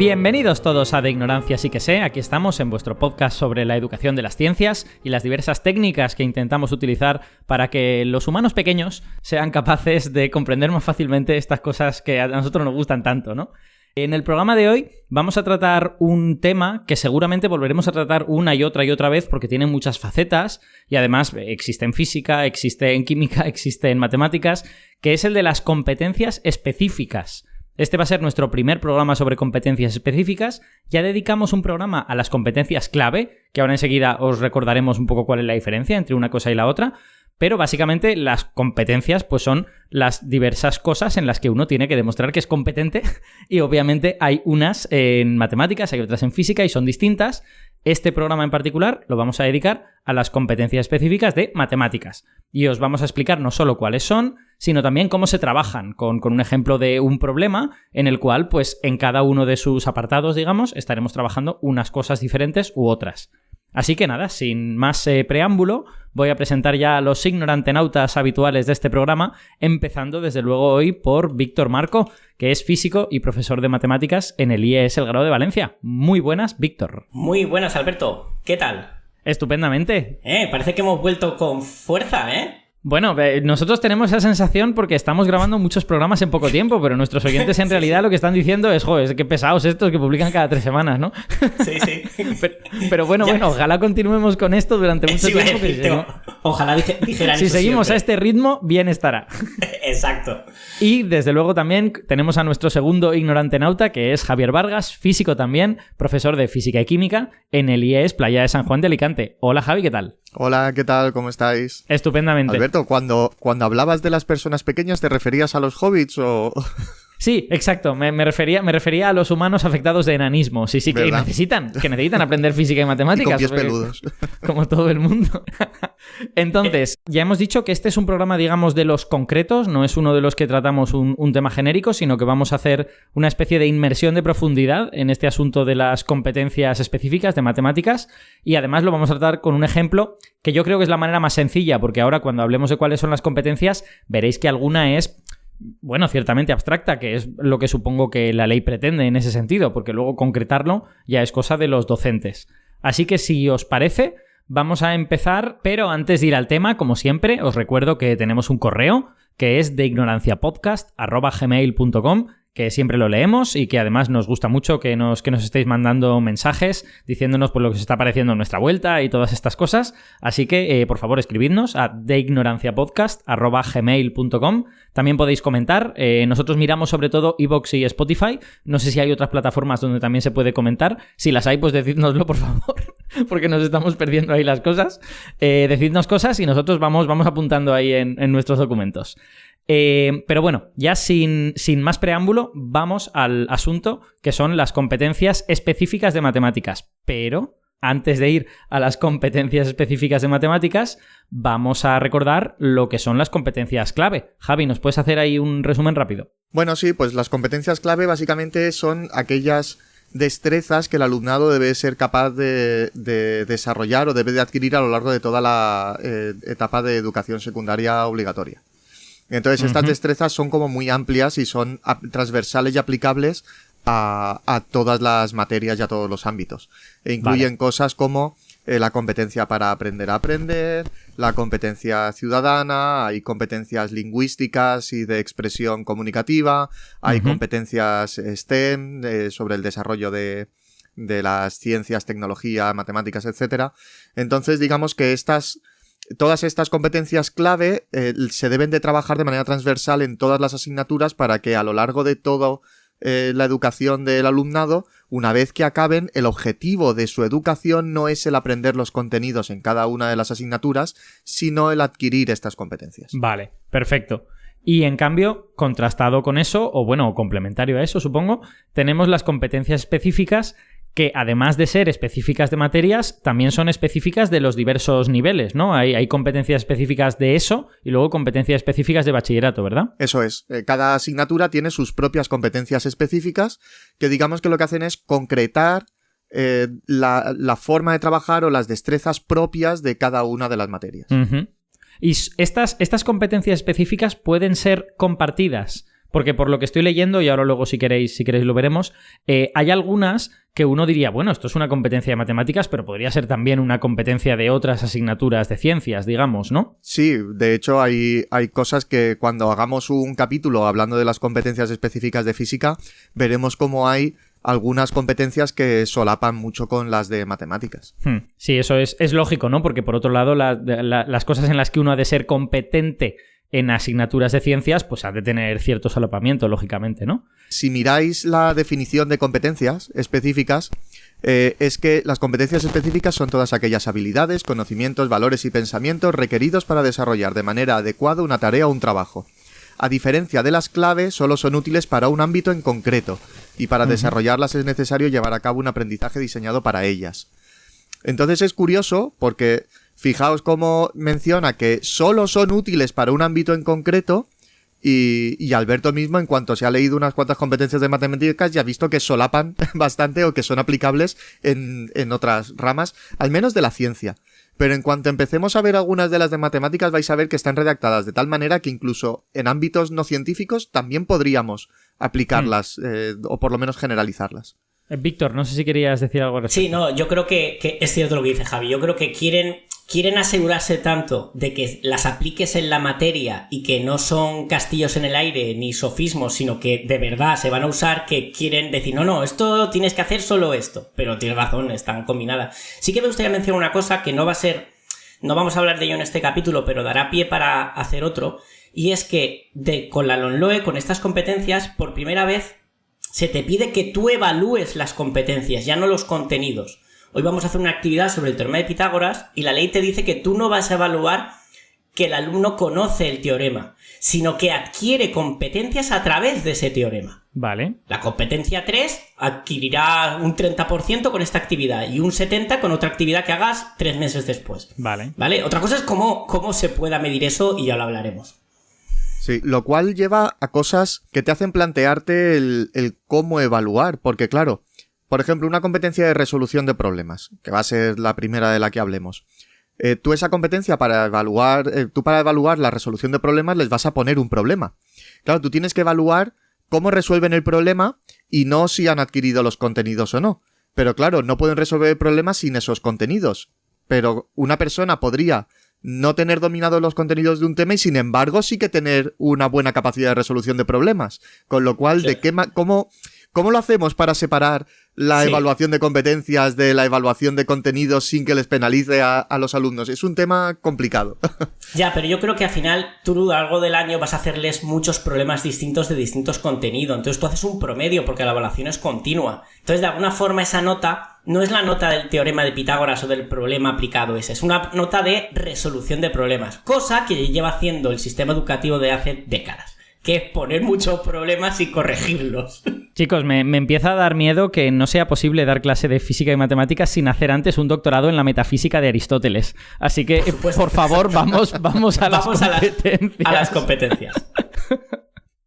Bienvenidos todos a De Ignorancia Sí que Sé. Aquí estamos en vuestro podcast sobre la educación de las ciencias y las diversas técnicas que intentamos utilizar para que los humanos pequeños sean capaces de comprender más fácilmente estas cosas que a nosotros nos gustan tanto, ¿no? En el programa de hoy vamos a tratar un tema que seguramente volveremos a tratar una y otra vez porque tiene muchas facetas y además existe en física, existe en química, existe en matemáticas, que es el de las competencias específicas. Este va a ser nuestro primer programa sobre competencias específicas. Ya dedicamos un programa a las competencias clave, que ahora enseguida os recordaremos un poco cuál es la diferencia entre una cosa y la otra. Pero básicamente las competencias pues son las diversas cosas en las que uno tiene que demostrar que es competente y obviamente hay unas en matemáticas, hay otras en física y son distintas. Este programa en particular lo vamos a dedicar a las competencias específicas de matemáticas y os vamos a explicar no solo cuáles son, sino también cómo se trabajan con un ejemplo de un problema en el cual pues en cada uno de sus apartados, digamos, estaremos trabajando unas cosas diferentes u otras. Así que nada, sin más preámbulo, voy a presentar ya a los ignorantenautas habituales de este programa, empezando desde luego hoy por Víctor Marco, que es físico y profesor de matemáticas en el IES El Grado de Valencia. Muy buenas, Víctor. Muy buenas, Alberto. ¿Qué tal? Estupendamente. Parece que hemos vuelto con fuerza, ¿eh? Bueno, nosotros tenemos esa sensación porque estamos grabando muchos programas en poco tiempo, pero nuestros oyentes en realidad lo que están diciendo es, joder, qué pesados estos que publican cada 3 semanas, ¿no? Sí. Pero bueno, ojalá continuemos con esto durante mucho tiempo. Ojalá dijeran si eso seguimos siempre. A este ritmo, bien estará. Exacto. Y desde luego también tenemos a nuestro segundo ignorantenauta, que es Javier Vargas, físico también, profesor de física y química en el IES Playa de San Juan de Alicante. Hola, Javi, ¿qué tal? Hola, ¿qué tal? ¿Cómo estáis? Estupendamente. Alberto, cuando hablabas de las personas pequeñas, ¿te referías a los hobbits o...? Sí, exacto. Me refería a los humanos afectados de enanismo. Sí, que necesitan aprender física y matemáticas. Y con pies peludos. Como todo el mundo. Entonces, ya hemos dicho que este es un programa, digamos, de los concretos. No es uno de los que tratamos un tema genérico, sino que vamos a hacer una especie de inmersión de profundidad en este asunto de las competencias específicas de matemáticas. Y además lo vamos a tratar con un ejemplo que yo creo que es la manera más sencilla, porque ahora cuando hablemos de cuáles son las competencias, veréis que alguna es... bueno, ciertamente abstracta, que es lo que supongo que la ley pretende en ese sentido, porque luego concretarlo ya es cosa de los docentes. Así que si os parece, vamos a empezar, pero antes de ir al tema, como siempre, os recuerdo que tenemos un correo que es deignoranciapodcast@gmail.com, que siempre lo leemos y que además nos gusta mucho que nos estéis mandando mensajes diciéndonos pues, lo que os está pareciendo en nuestra vuelta y todas estas cosas. Así que, por favor, escribidnos a deignoranciapodcast@gmail.com. También podéis comentar. Nosotros miramos sobre todo iVoox y Spotify. No sé si hay otras plataformas donde también se puede comentar. Si las hay, pues decídnoslo, por favor, porque nos estamos perdiendo ahí las cosas. Decidnos cosas y nosotros vamos apuntando ahí en nuestros documentos. Pero bueno, ya sin más preámbulo, vamos al asunto que son las competencias específicas de matemáticas. Pero antes de ir a las competencias específicas de matemáticas, vamos a recordar lo que son las competencias clave. Javi, ¿nos puedes hacer ahí un resumen rápido? Bueno, sí, pues las competencias clave básicamente son aquellas destrezas que el alumnado debe ser capaz de desarrollar o debe de adquirir a lo largo de toda la etapa de educación secundaria obligatoria. Entonces, estas destrezas son como muy amplias y son transversales y aplicables a todas las materias y a todos los ámbitos. E incluyen cosas como la competencia para aprender a aprender, la competencia ciudadana, hay competencias lingüísticas y de expresión comunicativa, hay competencias STEM sobre el desarrollo de las ciencias, tecnología, matemáticas, etcétera. Entonces, digamos que todas estas competencias clave se deben de trabajar de manera transversal en todas las asignaturas para que a lo largo de toda la educación del alumnado, una vez que acaben, el objetivo de su educación no es el aprender los contenidos en cada una de las asignaturas, sino el adquirir estas competencias. Vale, perfecto. Y en cambio, contrastado con eso, o bueno, complementario a eso, supongo, tenemos las competencias específicas que además de ser específicas de materias, también son específicas de los diversos niveles, ¿no? Hay competencias específicas de ESO y luego competencias específicas de bachillerato, ¿verdad? Eso es. Cada asignatura tiene sus propias competencias específicas que digamos que lo que hacen es concretar la forma de trabajar o las destrezas propias de cada una de las materias. Y estas competencias específicas pueden ser compartidas Porque por lo que estoy leyendo, y ahora luego si queréis lo veremos, hay algunas que uno diría, bueno, esto es una competencia de matemáticas, pero podría ser también una competencia de otras asignaturas de ciencias, digamos, ¿no? Sí, de hecho hay cosas que cuando hagamos un capítulo hablando de las competencias específicas de física, veremos cómo hay algunas competencias que solapan mucho con las de matemáticas. Sí, eso es lógico, ¿no? Porque por otro lado, las cosas en las que uno ha de ser competente en asignaturas de ciencias, pues ha de tener cierto solapamiento, lógicamente, ¿no? Si miráis la definición de competencias específicas, es que las competencias específicas son todas aquellas habilidades, conocimientos, valores y pensamientos requeridos para desarrollar de manera adecuada una tarea o un trabajo. A diferencia de las claves, solo son útiles para un ámbito en concreto, y para desarrollarlas es necesario llevar a cabo un aprendizaje diseñado para ellas. Entonces es curioso porque fijaos cómo menciona que solo son útiles para un ámbito en concreto y Alberto mismo, en cuanto se ha leído unas cuantas competencias de matemáticas, ya ha visto que solapan bastante o que son aplicables en otras ramas, al menos de la ciencia. Pero en cuanto empecemos a ver algunas de las de matemáticas vais a ver que están redactadas de tal manera que incluso en ámbitos no científicos también podríamos aplicarlas o por lo menos generalizarlas. Víctor, no sé si querías decir algo al respecto. Sí, no, yo creo que es cierto lo que dice Javi. Yo creo que quieren asegurarse tanto de que las apliques en la materia y que no son castillos en el aire ni sofismos, sino que de verdad se van a usar, que quieren decir, no, esto tienes que hacer solo esto. Pero tienes razón, están combinadas. Sí que me gustaría mencionar una cosa que no vamos a hablar de ello en este capítulo, pero dará pie para hacer otro, y es que con la LOMLOE, con estas competencias, por primera vez se te pide que tú evalúes las competencias, ya no los contenidos. Hoy vamos a hacer una actividad sobre el teorema de Pitágoras y la ley te dice que tú no vas a evaluar que el alumno conoce el teorema, sino que adquiere competencias a través de ese teorema. Vale. La competencia 3 adquirirá un 30% con esta actividad y un 70% con otra actividad que hagas 3 meses después. Vale. Otra cosa es cómo se pueda medir eso y ya lo hablaremos. Sí, lo cual lleva a cosas que te hacen plantearte el cómo evaluar, porque claro, por ejemplo, una competencia de resolución de problemas, que va a ser la primera de la que hablemos. Tú esa competencia para evaluar la resolución de problemas les vas a poner un problema. Claro, tú tienes que evaluar cómo resuelven el problema y no si han adquirido los contenidos o no. Pero claro, no pueden resolver el problema sin esos contenidos. Pero una persona podría no tener dominado los contenidos de un tema y sin embargo sí que tener una buena capacidad de resolución de problemas. Con lo cual, Sí. ¿Cómo lo hacemos para separar la evaluación de competencias de la evaluación de contenidos sin que les penalice a los alumnos? Es un tema complicado. Ya, pero yo creo que al final tú a lo largo del año vas a hacerles muchos problemas distintos de distintos contenidos. Entonces tú haces un promedio porque la evaluación es continua. Entonces de alguna forma esa nota no es la nota del teorema de Pitágoras o del problema aplicado ese. Es una nota de resolución de problemas. Cosa que lleva haciendo el sistema educativo de hace décadas. Que es poner muchos problemas y corregirlos. Chicos, me empieza a dar miedo que no sea posible dar clase de física y matemáticas sin hacer antes un doctorado en la metafísica de Aristóteles. Así que, por favor, vamos a las competencias. A las competencias.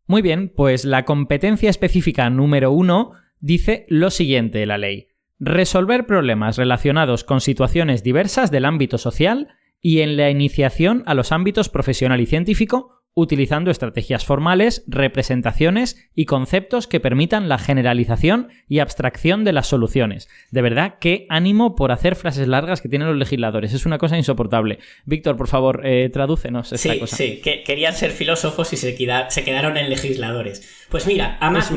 Muy bien, pues la competencia específica número 1 dice lo siguiente, la ley. Resolver problemas relacionados con situaciones diversas del ámbito social y en la iniciación a los ámbitos profesional y científico, utilizando estrategias formales, representaciones y conceptos que permitan la generalización y abstracción de las soluciones. De verdad, qué ánimo por hacer frases largas que tienen los legisladores. Es una cosa insoportable. Víctor, por favor, tradúcenos esta cosa. Sí, que querían ser filósofos y se quedaron en legisladores. Pues mira, además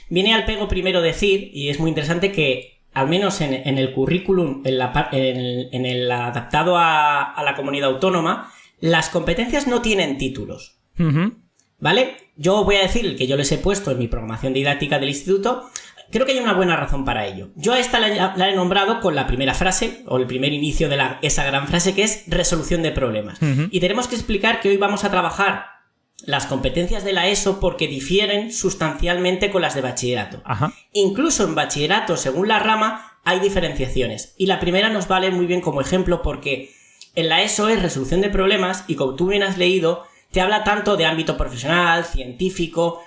viene al pego primero decir, y es muy interesante que al menos en el currículum, en el adaptado a la comunidad autónoma, las competencias no tienen títulos. ¿Vale? Yo voy a decir el que yo les he puesto en mi programación didáctica del instituto. Creo que hay una buena razón para ello. Yo a esta la he nombrado con la primera frase, o el primer inicio de esa gran frase, que es resolución de problemas. Y tenemos que explicar que hoy vamos a trabajar las competencias de la ESO porque difieren sustancialmente con las de bachillerato. Ajá. Incluso en bachillerato, según la rama, hay diferenciaciones. Y la primera nos vale muy bien como ejemplo porque en la ESO es resolución de problemas y, como tú bien has leído, te habla tanto de ámbito profesional, científico,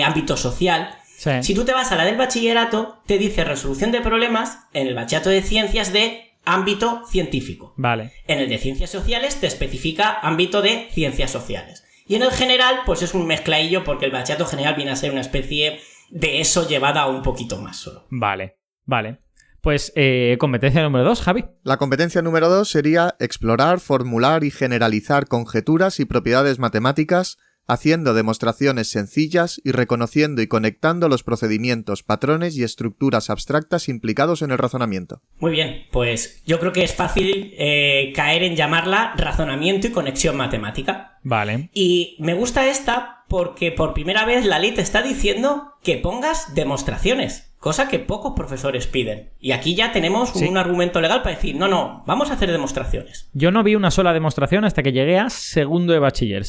ámbito social. Sí. Si tú te vas a la del bachillerato, te dice resolución de problemas en el bachillerato de ciencias de ámbito científico. Vale. En el de ciencias sociales te especifica ámbito de ciencias sociales. Y en el general, pues es un mezcladillo porque el bachillerato general viene a ser una especie de eso llevada un poquito más solo. Vale. Pues competencia número 2, Javi. La competencia número 2 sería explorar, formular y generalizar conjeturas y propiedades matemáticas, haciendo demostraciones sencillas y reconociendo y conectando los procedimientos, patrones y estructuras abstractas implicados en el razonamiento. Muy bien, pues yo creo que es fácil caer en llamarla razonamiento y conexión matemática. Vale. Y me gusta esta porque por primera vez la ley te está diciendo que pongas demostraciones, cosa que pocos profesores piden. Y aquí ya tenemos un argumento legal para decir, no, vamos a hacer demostraciones. Yo no vi una sola demostración hasta que llegué a segundo de bachiller,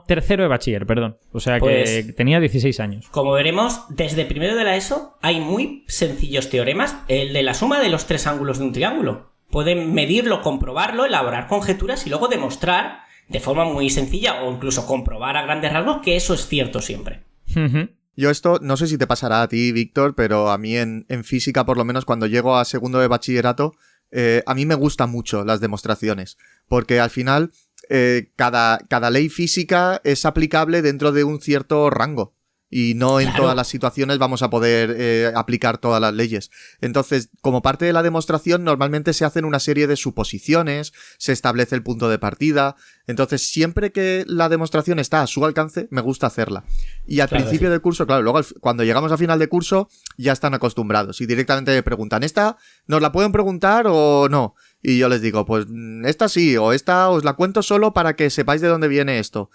tercero de bachiller, perdón. O sea que tenía 16 años. Como veremos, desde primero de la ESO hay muy sencillos teoremas, el de la suma de los tres ángulos de un triángulo. Pueden medirlo, comprobarlo, elaborar conjeturas y luego demostrar de forma muy sencilla o incluso comprobar a grandes rasgos que eso es cierto siempre. Yo esto, no sé si te pasará a ti, Víctor, pero a mí en física, por lo menos cuando llego a segundo de bachillerato, a mí me gustan mucho las demostraciones, porque al final cada ley física es aplicable dentro de un cierto rango. Y no en todas las situaciones vamos a poder aplicar todas las leyes. Entonces, como parte de la demostración, normalmente se hacen una serie de suposiciones, se establece el punto de partida. Entonces, siempre que la demostración está a su alcance, me gusta hacerla. Y al principio del curso, claro, luego cuando llegamos a final de curso, ya están acostumbrados. Y directamente me preguntan, ¿esta nos la pueden preguntar o no? Y yo les digo, pues esta sí, o esta os la cuento solo para que sepáis de dónde viene esto.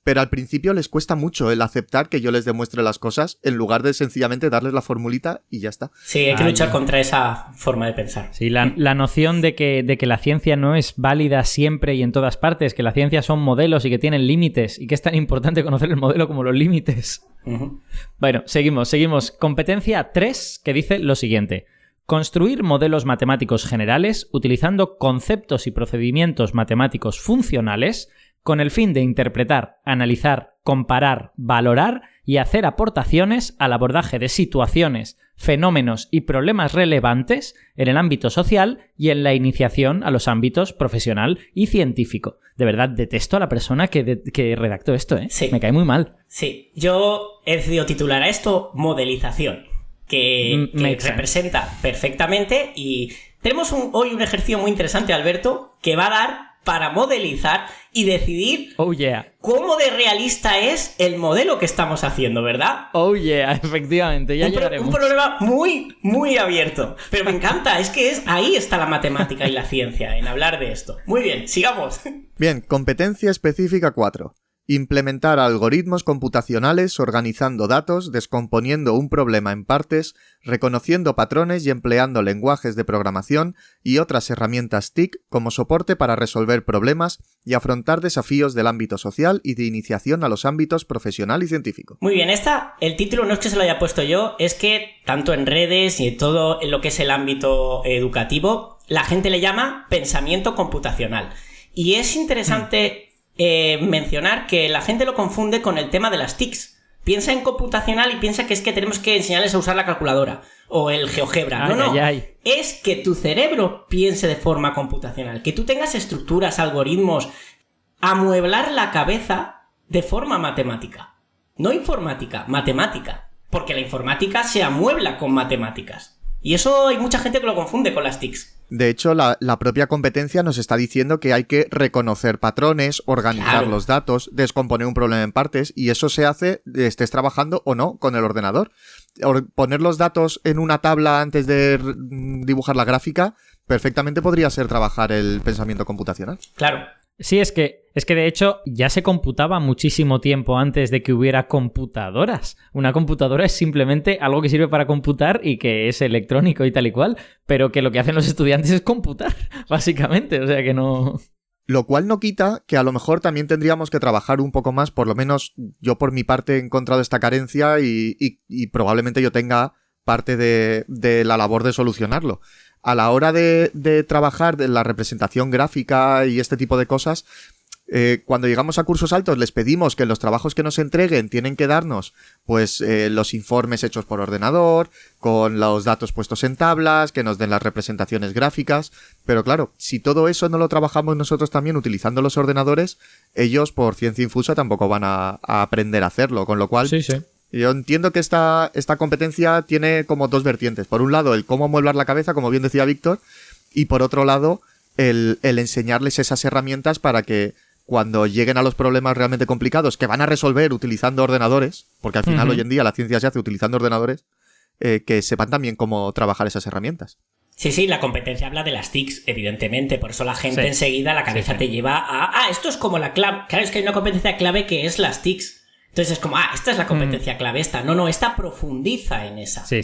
Pero al principio les cuesta mucho el aceptar que yo les demuestre las cosas en lugar de sencillamente darles la formulita y ya está. Sí, hay que luchar contra esa forma de pensar. Sí, la noción de que la ciencia no es válida siempre y en todas partes, que la ciencia son modelos y que tienen límites y que es tan importante conocer el modelo como los límites. Bueno, seguimos. Competencia 3, que dice lo siguiente. Construir modelos matemáticos generales utilizando conceptos y procedimientos matemáticos funcionales con el fin de interpretar, analizar, comparar, valorar y hacer aportaciones al abordaje de situaciones, fenómenos y problemas relevantes en el ámbito social y en la iniciación a los ámbitos profesional y científico. De verdad, detesto a la persona que redactó esto, ¿eh? Sí. Me cae muy mal. Sí, yo he decidido titular a esto modelización, que representa perfectamente, y tenemos hoy un ejercicio muy interesante, Alberto, que va a dar para modelizar y decidir cómo de realista es el modelo que estamos haciendo, ¿verdad? Oh yeah, efectivamente, ya llegaremos. Un problema muy, muy abierto. Pero me encanta, es que ahí está la matemática y la ciencia, en hablar de esto. Muy bien, sigamos. Bien, competencia específica 4. Implementar algoritmos computacionales organizando datos, descomponiendo un problema en partes, reconociendo patrones y empleando lenguajes de programación y otras herramientas TIC como soporte para resolver problemas y afrontar desafíos del ámbito social y de iniciación a los ámbitos profesional y científico. Muy bien, el título no es que se lo haya puesto yo, es que tanto en redes y en todo en lo que es el ámbito educativo, la gente le llama pensamiento computacional. Y es interesante mencionar que la gente lo confunde con el tema de las TICs. Piensa en computacional y piensa que es que tenemos que enseñarles a usar la calculadora o el GeoGebra. No. Es que tu cerebro piense de forma computacional, que tú tengas estructuras, algoritmos, amueblar la cabeza de forma matemática. No informática, matemática. Porque la informática se amuebla con matemáticas. Y eso hay mucha gente que lo confunde con las TICs. De hecho, la propia competencia nos está diciendo que hay que reconocer patrones, organizar los datos, descomponer un problema en partes, y eso se hace, estés trabajando o no con el ordenador. Poner los datos en una tabla antes de dibujar la gráfica, perfectamente podría ser trabajar el pensamiento computacional. Claro. Sí, es que de hecho ya se computaba muchísimo tiempo antes de que hubiera computadoras. Una computadora es simplemente algo que sirve para computar y que es electrónico y tal y cual, pero que lo que hacen los estudiantes es computar, básicamente, o sea que no... Lo cual no quita que a lo mejor también tendríamos que trabajar un poco más, por lo menos yo por mi parte he encontrado esta carencia y probablemente yo tenga parte de la labor de solucionarlo. A la hora de trabajar de la representación gráfica y este tipo de cosas, Cuando llegamos a cursos altos les pedimos que en los trabajos que nos entreguen tienen que darnos pues los informes hechos por ordenador, con los datos puestos en tablas, que nos den las representaciones gráficas, pero claro, si todo eso no lo trabajamos nosotros también utilizando los ordenadores, ellos por ciencia infusa tampoco van a aprender a hacerlo, con lo cual Sí. yo entiendo que esta competencia tiene como dos vertientes. Por un lado, el cómo mueblar la cabeza, como bien decía Víctor, y por otro lado, el enseñarles esas herramientas para que cuando lleguen a los problemas realmente complicados que van a resolver utilizando ordenadores, porque al final hoy en día la ciencia se hace utilizando ordenadores, que sepan también cómo trabajar esas herramientas. Sí, la competencia habla de las TICs, evidentemente, por eso la gente enseguida la cabeza te lleva a... esto es como la clave. Claro, es que hay una competencia clave que es las TICs. Entonces es como, esta es la competencia clave, esta. No, esta profundiza en esa. Sí.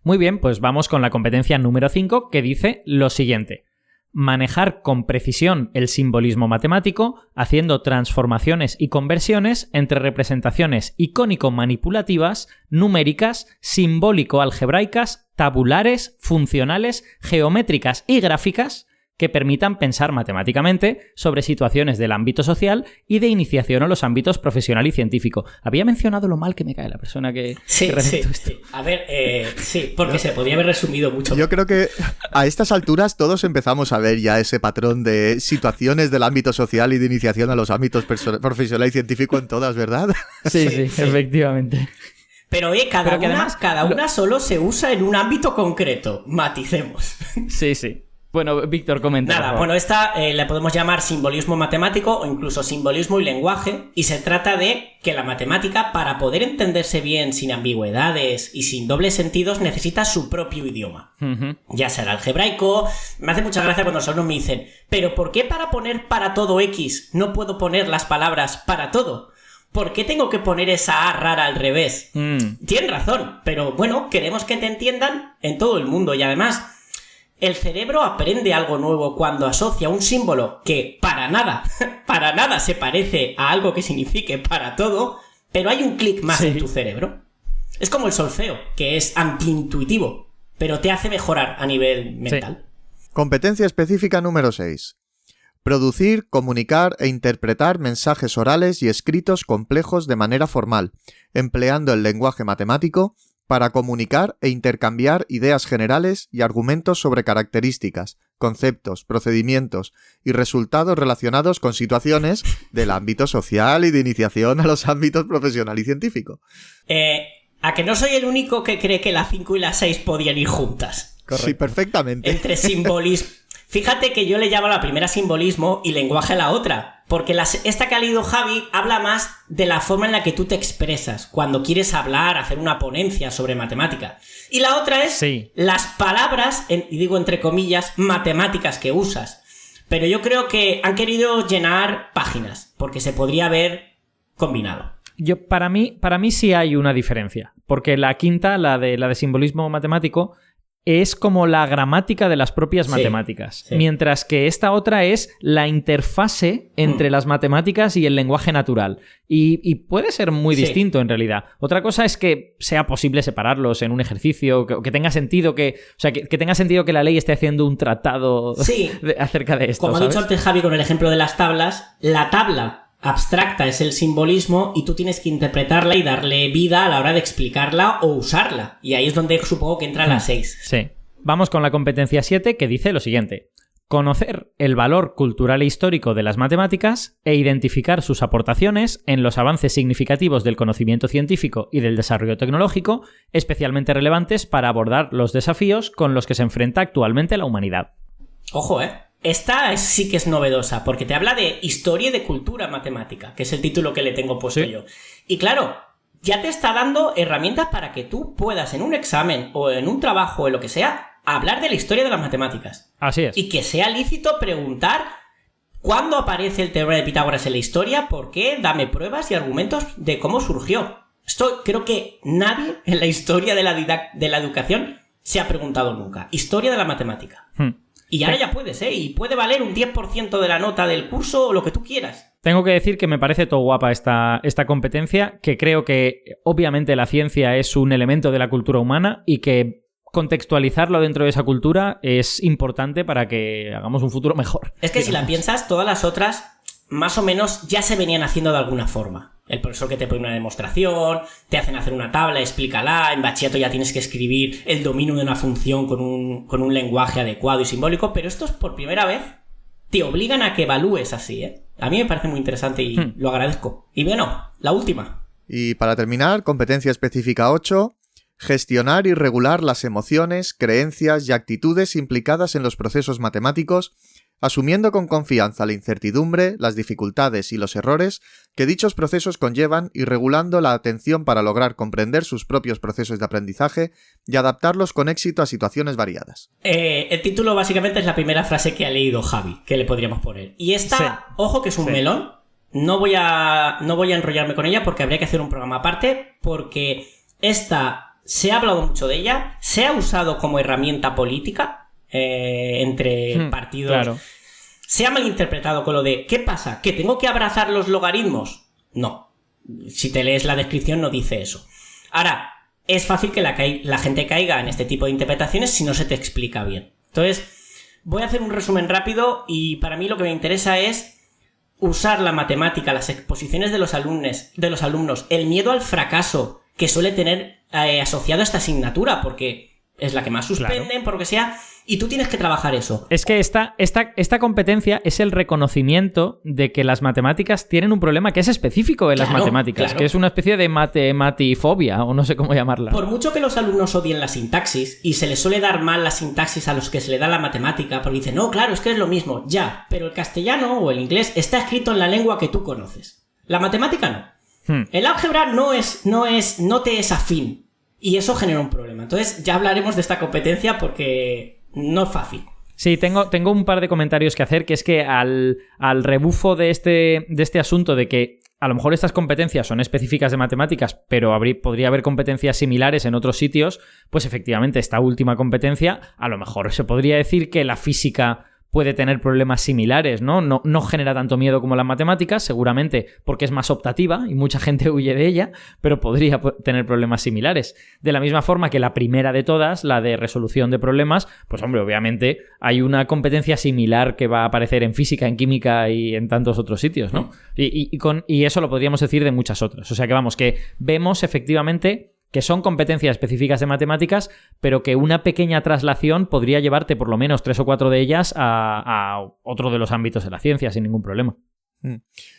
Muy bien, pues vamos con la competencia número 5, que dice lo siguiente. Manejar con precisión el simbolismo matemático, haciendo transformaciones y conversiones entre representaciones icónico-manipulativas, numéricas, simbólico-algebraicas, tabulares, funcionales, geométricas y gráficas que permitan pensar matemáticamente sobre situaciones del ámbito social y de iniciación a los ámbitos profesional y científico. Había mencionado lo mal que me cae la persona que redactó esto. Sí. A ver, sí, porque se podría haber resumido mucho. Yo creo que a estas alturas todos empezamos a ver ya ese patrón de situaciones del ámbito social y de iniciación a los ámbitos profesional y científico en todas, ¿verdad? Sí, efectivamente. Pero cada una solo se usa en un ámbito concreto. Maticemos. Sí. Bueno, Víctor, comenta. Nada, bueno, esta la podemos llamar simbolismo matemático o incluso simbolismo y lenguaje, y se trata de que la matemática, para poder entenderse bien sin ambigüedades y sin dobles sentidos, necesita su propio idioma. Ya sea el algebraico. Me hace mucha gracia cuando los alumnos me dicen, ¿pero por qué para poner para todo X no puedo poner las palabras para todo? ¿Por qué tengo que poner esa A rara al revés? Tienen razón, pero bueno, queremos que te entiendan en todo el mundo, y además... El cerebro aprende algo nuevo cuando asocia un símbolo que para nada se parece a algo que signifique para todo, pero hay un clic más en tu cerebro. Es como el solfeo, que es antiintuitivo, pero te hace mejorar a nivel mental. Competencia específica número 6. Producir, comunicar e interpretar mensajes orales y escritos complejos de manera formal, empleando el lenguaje matemático para comunicar e intercambiar ideas generales y argumentos sobre características, conceptos, procedimientos y resultados relacionados con situaciones del ámbito social y de iniciación a los ámbitos profesional y científico. ¿A que no soy el único que cree que la 5 y la 6 podían ir juntas? Correcto. Sí, perfectamente. Entre simbolismo... Fíjate que yo le llamo a la primera simbolismo y lenguaje a la otra, porque esta que ha leído Javi habla más de la forma en la que tú te expresas cuando quieres hablar, hacer una ponencia sobre matemática. Y la otra es las palabras, y digo entre comillas, matemáticas que usas. Pero yo creo que han querido llenar páginas, porque se podría haber combinado. Para mí sí hay una diferencia, porque la quinta, la de simbolismo matemático, es como la gramática de las propias matemáticas, mientras que esta otra es la interfase entre las matemáticas y el lenguaje natural. Y puede ser muy distinto en realidad. Otra cosa es que sea posible separarlos en un ejercicio, que tenga sentido que tenga sentido que la ley esté haciendo un tratado acerca de esto. Como ha dicho antes Javi con el ejemplo de las tablas, la tabla abstracta es el simbolismo y tú tienes que interpretarla y darle vida a la hora de explicarla o usarla. Y ahí es donde supongo que entra la 6. Sí. Vamos con la competencia 7, que dice lo siguiente. Conocer el valor cultural e histórico de las matemáticas e identificar sus aportaciones en los avances significativos del conocimiento científico y del desarrollo tecnológico, especialmente relevantes para abordar los desafíos con los que se enfrenta actualmente la humanidad. Ojo, Esta sí que es novedosa, porque te habla de historia y de cultura matemática, que es el título que le tengo puesto yo. Y claro, ya te está dando herramientas para que tú puedas en un examen o en un trabajo o en lo que sea, hablar de la historia de las matemáticas. Así es. Y que sea lícito preguntar cuándo aparece el teorema de Pitágoras en la historia, por qué, dame pruebas y argumentos de cómo surgió. Esto creo que nadie en la historia de la educación se ha preguntado nunca. Historia de la matemática. Y ahora ya puedes, y puede valer un 10% de la nota del curso o lo que tú quieras. Tengo que decir que me parece todo guapa esta competencia, que creo que obviamente la ciencia es un elemento de la cultura humana y que contextualizarlo dentro de esa cultura es importante para que hagamos un futuro mejor. Es que si la piensas, todas las otras más o menos ya se venían haciendo de alguna forma. El profesor que te pone una demostración, te hacen hacer una tabla, explícala. En bachillerato ya tienes que escribir el dominio de una función con un lenguaje adecuado y simbólico, pero estos por primera vez te obligan a que evalúes así, ¿eh? A mí me parece muy interesante y lo agradezco. Y bueno, la última. Y para terminar, competencia específica 8, gestionar y regular las emociones, creencias y actitudes implicadas en los procesos matemáticos, asumiendo con confianza la incertidumbre, las dificultades y los errores que dichos procesos conllevan y regulando la atención para lograr comprender sus propios procesos de aprendizaje y adaptarlos con éxito a situaciones variadas. El título básicamente es la primera frase que ha leído Javi, que le podríamos poner. Y esta, ojo que es un melón, no voy a enrollarme con ella porque habría que hacer un programa aparte, porque esta se ha hablado mucho de ella, se ha usado como herramienta política entre partidos. Claro. Se ha malinterpretado con lo de ¿qué pasa? ¿Que tengo que abrazar los logaritmos? No. Si te lees la descripción no dice eso. Ahora, es fácil que la gente caiga en este tipo de interpretaciones si no se te explica bien. Entonces, voy a hacer un resumen rápido y para mí lo que me interesa es usar la matemática, las exposiciones de los alumnos, el miedo al fracaso que suele tener asociado a esta asignatura, porque es la que más suspenden, por lo que sea, y tú tienes que trabajar eso. Es que esta competencia es el reconocimiento de que las matemáticas tienen un problema que es específico en las matemáticas, que es una especie de matematifobia, o no sé cómo llamarla. Por mucho que los alumnos odien la sintaxis, y se les suele dar mal la sintaxis a los que se le da la matemática, porque dicen, no, claro, es que es lo mismo, ya, pero el castellano o el inglés está escrito en la lengua que tú conoces. La matemática no. El álgebra no te es afín. Y eso genera un problema. Entonces ya hablaremos de esta competencia porque no es fácil. Sí, tengo un par de comentarios que hacer, que es que al rebufo de este asunto de que a lo mejor estas competencias son específicas de matemáticas, pero podría haber competencias similares en otros sitios, pues efectivamente esta última competencia, a lo mejor se podría decir que la física puede tener problemas similares, ¿no? No genera tanto miedo como las matemáticas, seguramente porque es más optativa y mucha gente huye de ella, pero podría tener problemas similares. De la misma forma que la primera de todas, la de resolución de problemas, pues hombre, obviamente hay una competencia similar que va a aparecer en física, en química y en tantos otros sitios, ¿no? Y eso lo podríamos decir de muchas otras. O sea que vamos, que vemos efectivamente que son competencias específicas de matemáticas, pero que una pequeña traslación podría llevarte por lo menos 3 o 4 de ellas a otro de los ámbitos de la ciencia sin ningún problema.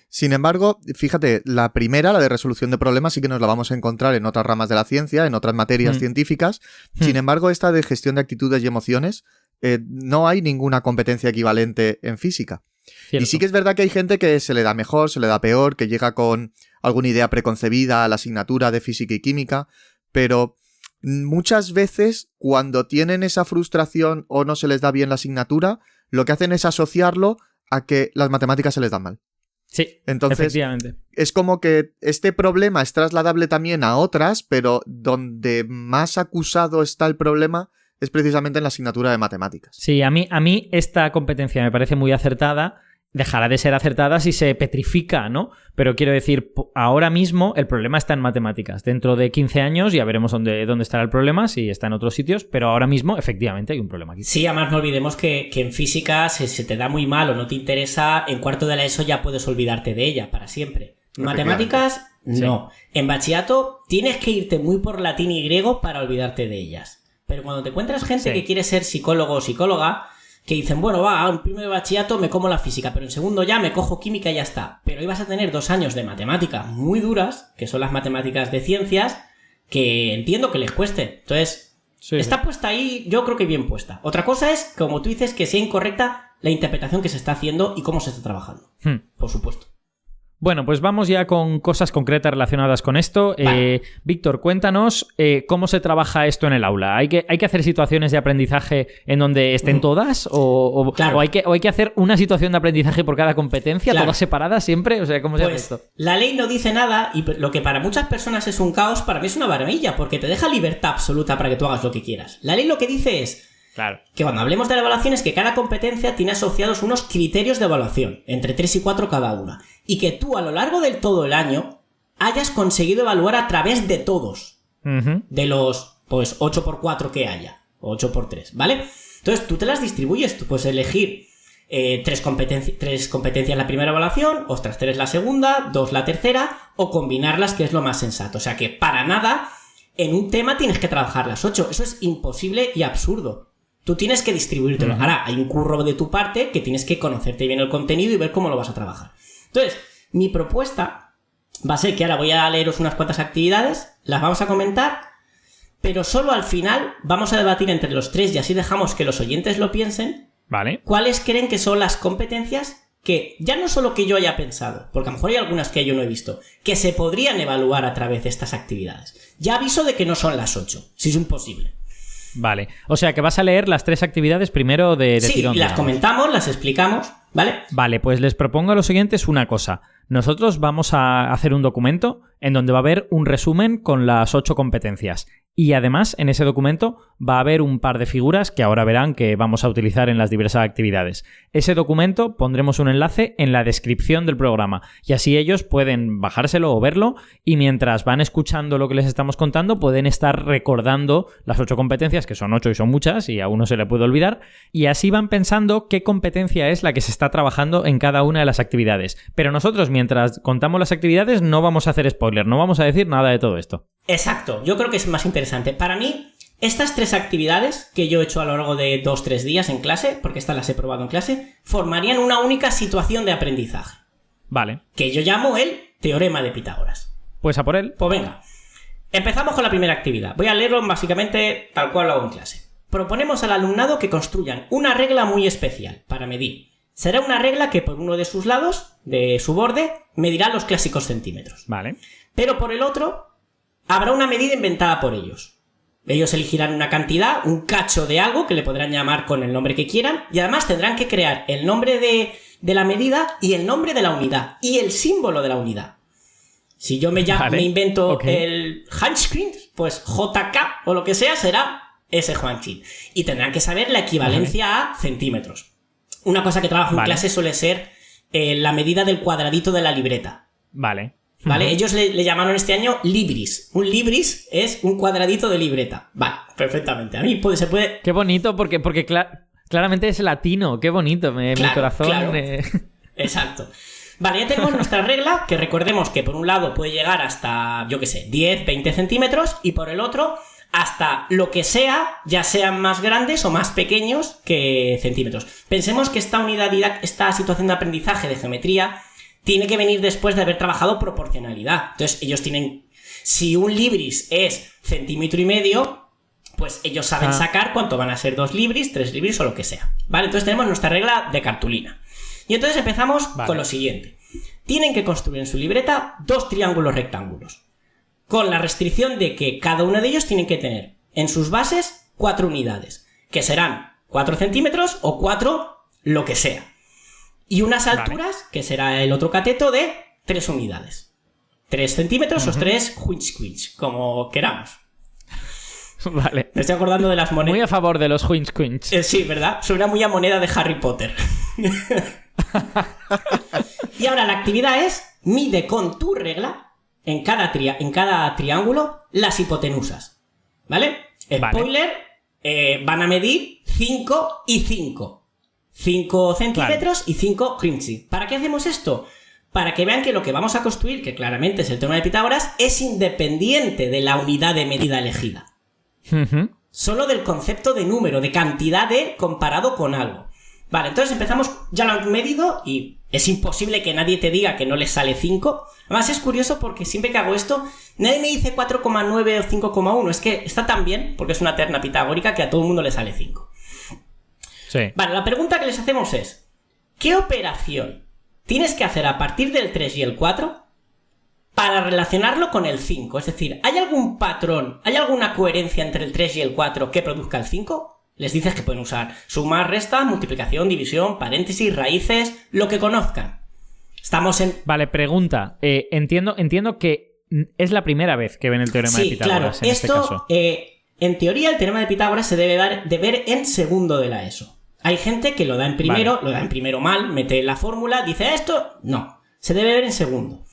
Sin embargo, fíjate, la primera, la de resolución de problemas, sí que nos la vamos a encontrar en otras ramas de la ciencia, en otras materias científicas. Sin embargo, esta de gestión de actitudes y emociones, no hay ninguna competencia equivalente en física. Cierto. Y sí que es verdad que hay gente que se le da mejor, se le da peor, que llega con alguna idea preconcebida a la asignatura de física y química, pero muchas veces cuando tienen esa frustración o no se les da bien la asignatura, lo que hacen es asociarlo a que las matemáticas se les dan mal. Sí, entonces, efectivamente. Es como que este problema es trasladable también a otras, pero donde más acusado está el problema es precisamente en la asignatura de matemáticas. Sí, a mí esta competencia me parece muy acertada. Dejará de ser acertada si se petrifica, ¿no? Pero quiero decir, ahora mismo el problema está en matemáticas. Dentro de 15 años ya veremos dónde estará el problema, si está en otros sitios, pero ahora mismo efectivamente hay un problema aquí. Sí, además no olvidemos que en física, si se te da muy mal o no te interesa, en cuarto de la ESO ya puedes olvidarte de ella para siempre. Matemáticas, no. Sí. En bachillerato tienes que irte muy por latín y griego para olvidarte de ellas. Pero cuando te encuentras gente que quiere ser psicólogo o psicóloga, que dicen, bueno, en primero de bachillerato me como la física, pero en segundo ya me cojo química y ya está. Pero ahí vas a tener 2 años de matemáticas muy duras, que son las matemáticas de ciencias, que entiendo que les cueste. Entonces, está puesta ahí, yo creo que bien puesta. Otra cosa es, como tú dices, que sea incorrecta la interpretación que se está haciendo y cómo se está trabajando. Por supuesto. Bueno, pues vamos ya con cosas concretas relacionadas con esto. Vale. Víctor, cuéntanos cómo se trabaja esto en el aula. ¿Hay que hacer situaciones de aprendizaje en donde estén todas? Claro. ¿O hay que hacer una situación de aprendizaje por cada competencia, todas separadas siempre? O sea, ¿cómo se hace esto? La ley no dice nada y lo que para muchas personas es un caos, para mí es una maravilla, porque te deja libertad absoluta para que tú hagas lo que quieras. La ley lo que dice es que cuando hablemos de la evaluación es que cada competencia tiene asociados unos criterios de evaluación, entre 3 y 4 cada una, y que tú a lo largo del todo el año hayas conseguido evaluar a través de todos, de los 8x4 que haya, o 8x3, ¿vale? Entonces tú te las distribuyes, tú puedes elegir 3 competencias la primera evaluación, otras 3 la segunda, 2 la tercera, o combinarlas, que es lo más sensato. O sea que para nada en un tema tienes que trabajar las 8. Eso es imposible y absurdo. Tú tienes que distribuírtelo. Ahora, hay un curro de tu parte que tienes que conocerte bien el contenido y ver cómo lo vas a trabajar. Entonces, mi propuesta va a ser que ahora voy a leeros unas cuantas actividades, las vamos a comentar, pero solo al final vamos a debatir entre los 3 y así dejamos que los oyentes lo piensen. Vale. ¿Cuáles creen que son las competencias que, ya no solo que yo haya pensado, porque a lo mejor hay algunas que yo no he visto, que se podrían evaluar a través de estas actividades? Ya aviso de que no son las 8, si es imposible. Vale. O sea que vas a leer las 3 actividades primero de sí, tirón. Sí, las comentamos, las explicamos, ¿vale? Vale, pues les propongo a los siguientes una cosa. Nosotros vamos a hacer un documento en donde va a haber un resumen con las 8 competencias. Y además, en ese documento va a haber un par de figuras que ahora verán que vamos a utilizar en las diversas actividades. Ese documento pondremos un enlace en la descripción del programa y así ellos pueden bajárselo o verlo y mientras van escuchando lo que les estamos contando pueden estar recordando las 8 competencias, que son 8 y son muchas y a uno se le puede olvidar, y así van pensando qué competencia es la que se está trabajando en cada una de las actividades. Pero nosotros, mientras contamos las actividades, no vamos a hacer spoiler, no vamos a decir nada de todo esto. Exacto, yo creo que es más interesante. Para mí, estas 3 actividades que yo he hecho a lo largo de 2-3 días en clase, porque estas las he probado en clase, formarían una única situación de aprendizaje. Vale. Que yo llamo el teorema de Pitágoras. Pues a por él. Pues venga, empezamos con la primera actividad. Voy a leerlo básicamente tal cual lo hago en clase. Proponemos al alumnado que construyan una regla muy especial para medir. Será una regla que por uno de sus lados, de su borde, medirá los clásicos centímetros. Vale. Pero por el otro habrá una medida inventada por ellos. Ellos elegirán una cantidad, un cacho de algo que le podrán llamar con el nombre que quieran y además tendrán que crear el nombre de la medida y el nombre de la unidad y el símbolo de la unidad. Si yo me invento el Hanschkind, pues JK o lo que sea será ese Hanschkind. Y tendrán que saber la equivalencia a centímetros. Una cosa que trabajo en clase suele ser la medida del cuadradito de la libreta. Vale. ¿Vale? Ellos le llamaron este año libris. Un libris es un cuadradito de libreta. Vale, perfectamente. A mí se puede... Qué bonito, porque claramente es latino. Qué bonito, mi corazón... Claro. Exacto. Vale, ya tenemos nuestra regla, que recordemos que por un lado puede llegar hasta, 10, 20 centímetros, y por el otro hasta lo que sea, ya sean más grandes o más pequeños que centímetros. Pensemos que esta situación de aprendizaje de geometría tiene que venir después de haber trabajado proporcionalidad. Entonces ellos tienen... Si un libris es 1,5 centímetros, pues ellos saben sacar cuánto van a ser 2 libris, 3 libris o lo que sea. ¿Vale? Entonces tenemos nuestra regla de cartulina. Y entonces empezamos con lo siguiente. Tienen que construir en su libreta 2 triángulos rectángulos. Con la restricción de que cada uno de ellos tienen que tener en sus bases 4 unidades. Que serán 4 centímetros o 4 lo que sea. Y unas alturas, que será el otro cateto, de 3 unidades. 3 centímetros o 3 quinch, como queramos. Vale. Me estoy acordando de las monedas. Muy a favor de los quinch. Sí, ¿verdad? Suena muy a moneda de Harry Potter. Y ahora la actividad es: mide con tu regla en cada triángulo las hipotenusas. ¿Vale? Spoiler, van a medir 5 y 5. 5 centímetros y 5 quinch. ¿Para qué hacemos esto? Para que vean que lo que vamos a construir, que claramente es el teorema de Pitágoras, es independiente de la unidad de medida elegida. Solo del concepto de número, de cantidad de comparado con algo. Vale, entonces empezamos, ya lo han medido y es imposible que nadie te diga que no les sale 5. Además es curioso porque siempre que hago esto, nadie me dice 4,9 o 5,1. Es que está tan bien, porque es una terna pitagórica, que a todo el mundo le sale 5. Sí. Vale, la pregunta que les hacemos es: ¿qué operación tienes que hacer a partir del 3 y el 4 para relacionarlo con el 5? Es decir, ¿hay algún patrón, hay alguna coherencia entre el 3 y el 4 que produzca el 5? Les dices que pueden usar suma, resta, multiplicación, división, paréntesis, raíces, lo que conozcan. Estamos en... Vale, pregunta. Entiendo que es la primera vez que ven el teorema de Pitágoras, claro. en este caso. En teoría, el teorema de Pitágoras se debe de ver en segundo de la ESO. Hay gente que lo da en primero, lo da en primero mal, mete la fórmula, dice esto... No, se debe ver en segundo.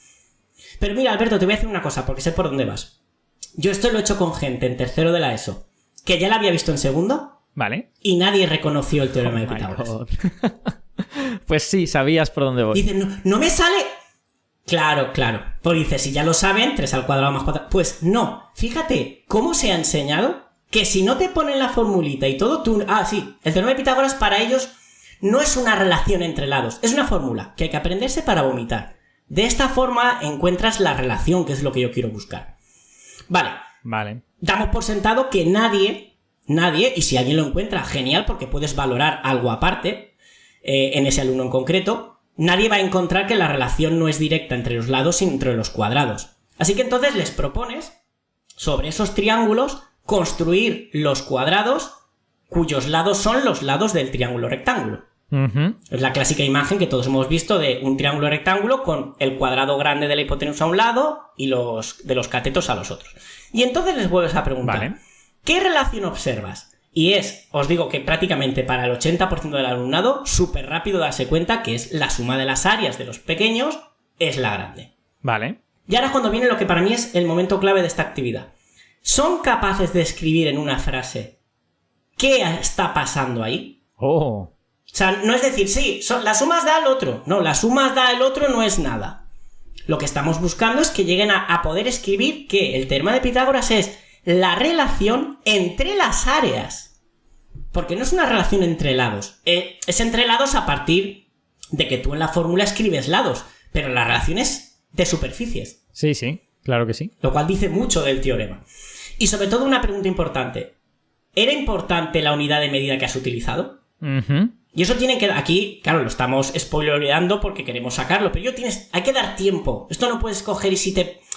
Pero mira, Alberto, te voy a decir una cosa, porque sé por dónde vas. Yo esto lo he hecho con gente en tercero de la ESO, que ya la había visto en segundo, vale, y nadie reconoció el teorema de Pitágoras. Pues sí, sabías por dónde voy. Dice, no me sale... Claro. Pues dice, si ya lo saben, 3 al cuadrado más 4... Pues no, fíjate cómo se ha enseñado que si no te ponen la formulita y todo, tú... Ah, sí, el teorema de Pitágoras para ellos no es una relación entre lados, es una fórmula que hay que aprenderse para vomitar. De esta forma encuentras la relación, que es lo que yo quiero buscar. Vale. Damos por sentado que nadie, y si alguien lo encuentra, genial, porque puedes valorar algo aparte, en ese alumno en concreto, nadie va a encontrar que la relación no es directa entre los lados, sino entre los cuadrados. Así que entonces les propones, sobre esos triángulos, construir los cuadrados cuyos lados son los lados del triángulo rectángulo. Es la clásica imagen que todos hemos visto de un triángulo rectángulo con el cuadrado grande de la hipotenusa a un lado y los de los catetos a los otros. Y entonces les vuelves a preguntar, ¿qué relación observas? Y os digo que prácticamente para el 80% del alumnado, súper rápido darse cuenta que es la suma de las áreas de los pequeños es la grande. Vale. Y ahora es cuando viene lo que para mí es el momento clave de esta actividad. ¿Son capaces de escribir en una frase qué está pasando ahí? Oh. O sea, no es decir, sí, las sumas da el otro. No, las sumas da el otro no es nada. Lo que estamos buscando es que lleguen a poder escribir que el teorema de Pitágoras es la relación entre las áreas. Porque no es una relación entre lados. Es entre lados a partir de que tú en la fórmula escribes lados. Pero la relación es de superficies. Sí, claro que sí. Lo cual dice mucho del teorema. Y sobre todo una pregunta importante. ¿Era importante la unidad de medida que has utilizado? Y eso tiene que... Aquí, claro, lo estamos spoilereando porque queremos sacarlo, pero hay que dar tiempo. Esto no puedes coger y si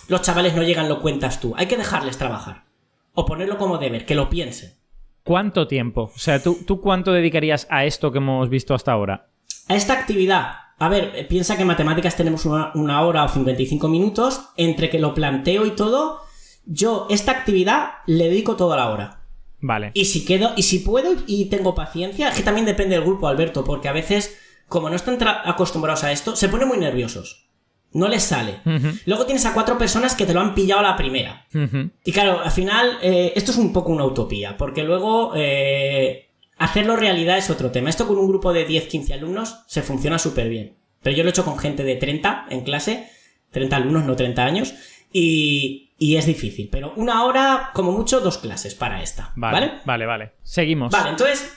los chavales no llegan lo cuentas tú. Hay que dejarles trabajar. O ponerlo como deber, que lo piensen. ¿Cuánto tiempo? O sea, ¿tú cuánto dedicarías a esto que hemos visto hasta ahora? A esta actividad... A ver, piensa que en matemáticas tenemos una hora o 55 minutos. Entre que lo planteo y todo, yo esta actividad le dedico toda la hora. Vale. Y si puedo y tengo paciencia, es que también depende del grupo, Alberto, porque a veces, como no están acostumbrados a esto, se ponen muy nerviosos. No les sale. Luego tienes a 4 personas que te lo han pillado a la primera. Y claro, al final, esto es un poco una utopía, porque luego hacerlo realidad es otro tema. Esto con un grupo de 10-15 alumnos se funciona súper bien. Pero yo lo he hecho con gente de 30 en clase, 30 alumnos, no 30 años, y es difícil. Pero una hora, como mucho, 2 clases para esta. Vale. Seguimos. Vale, entonces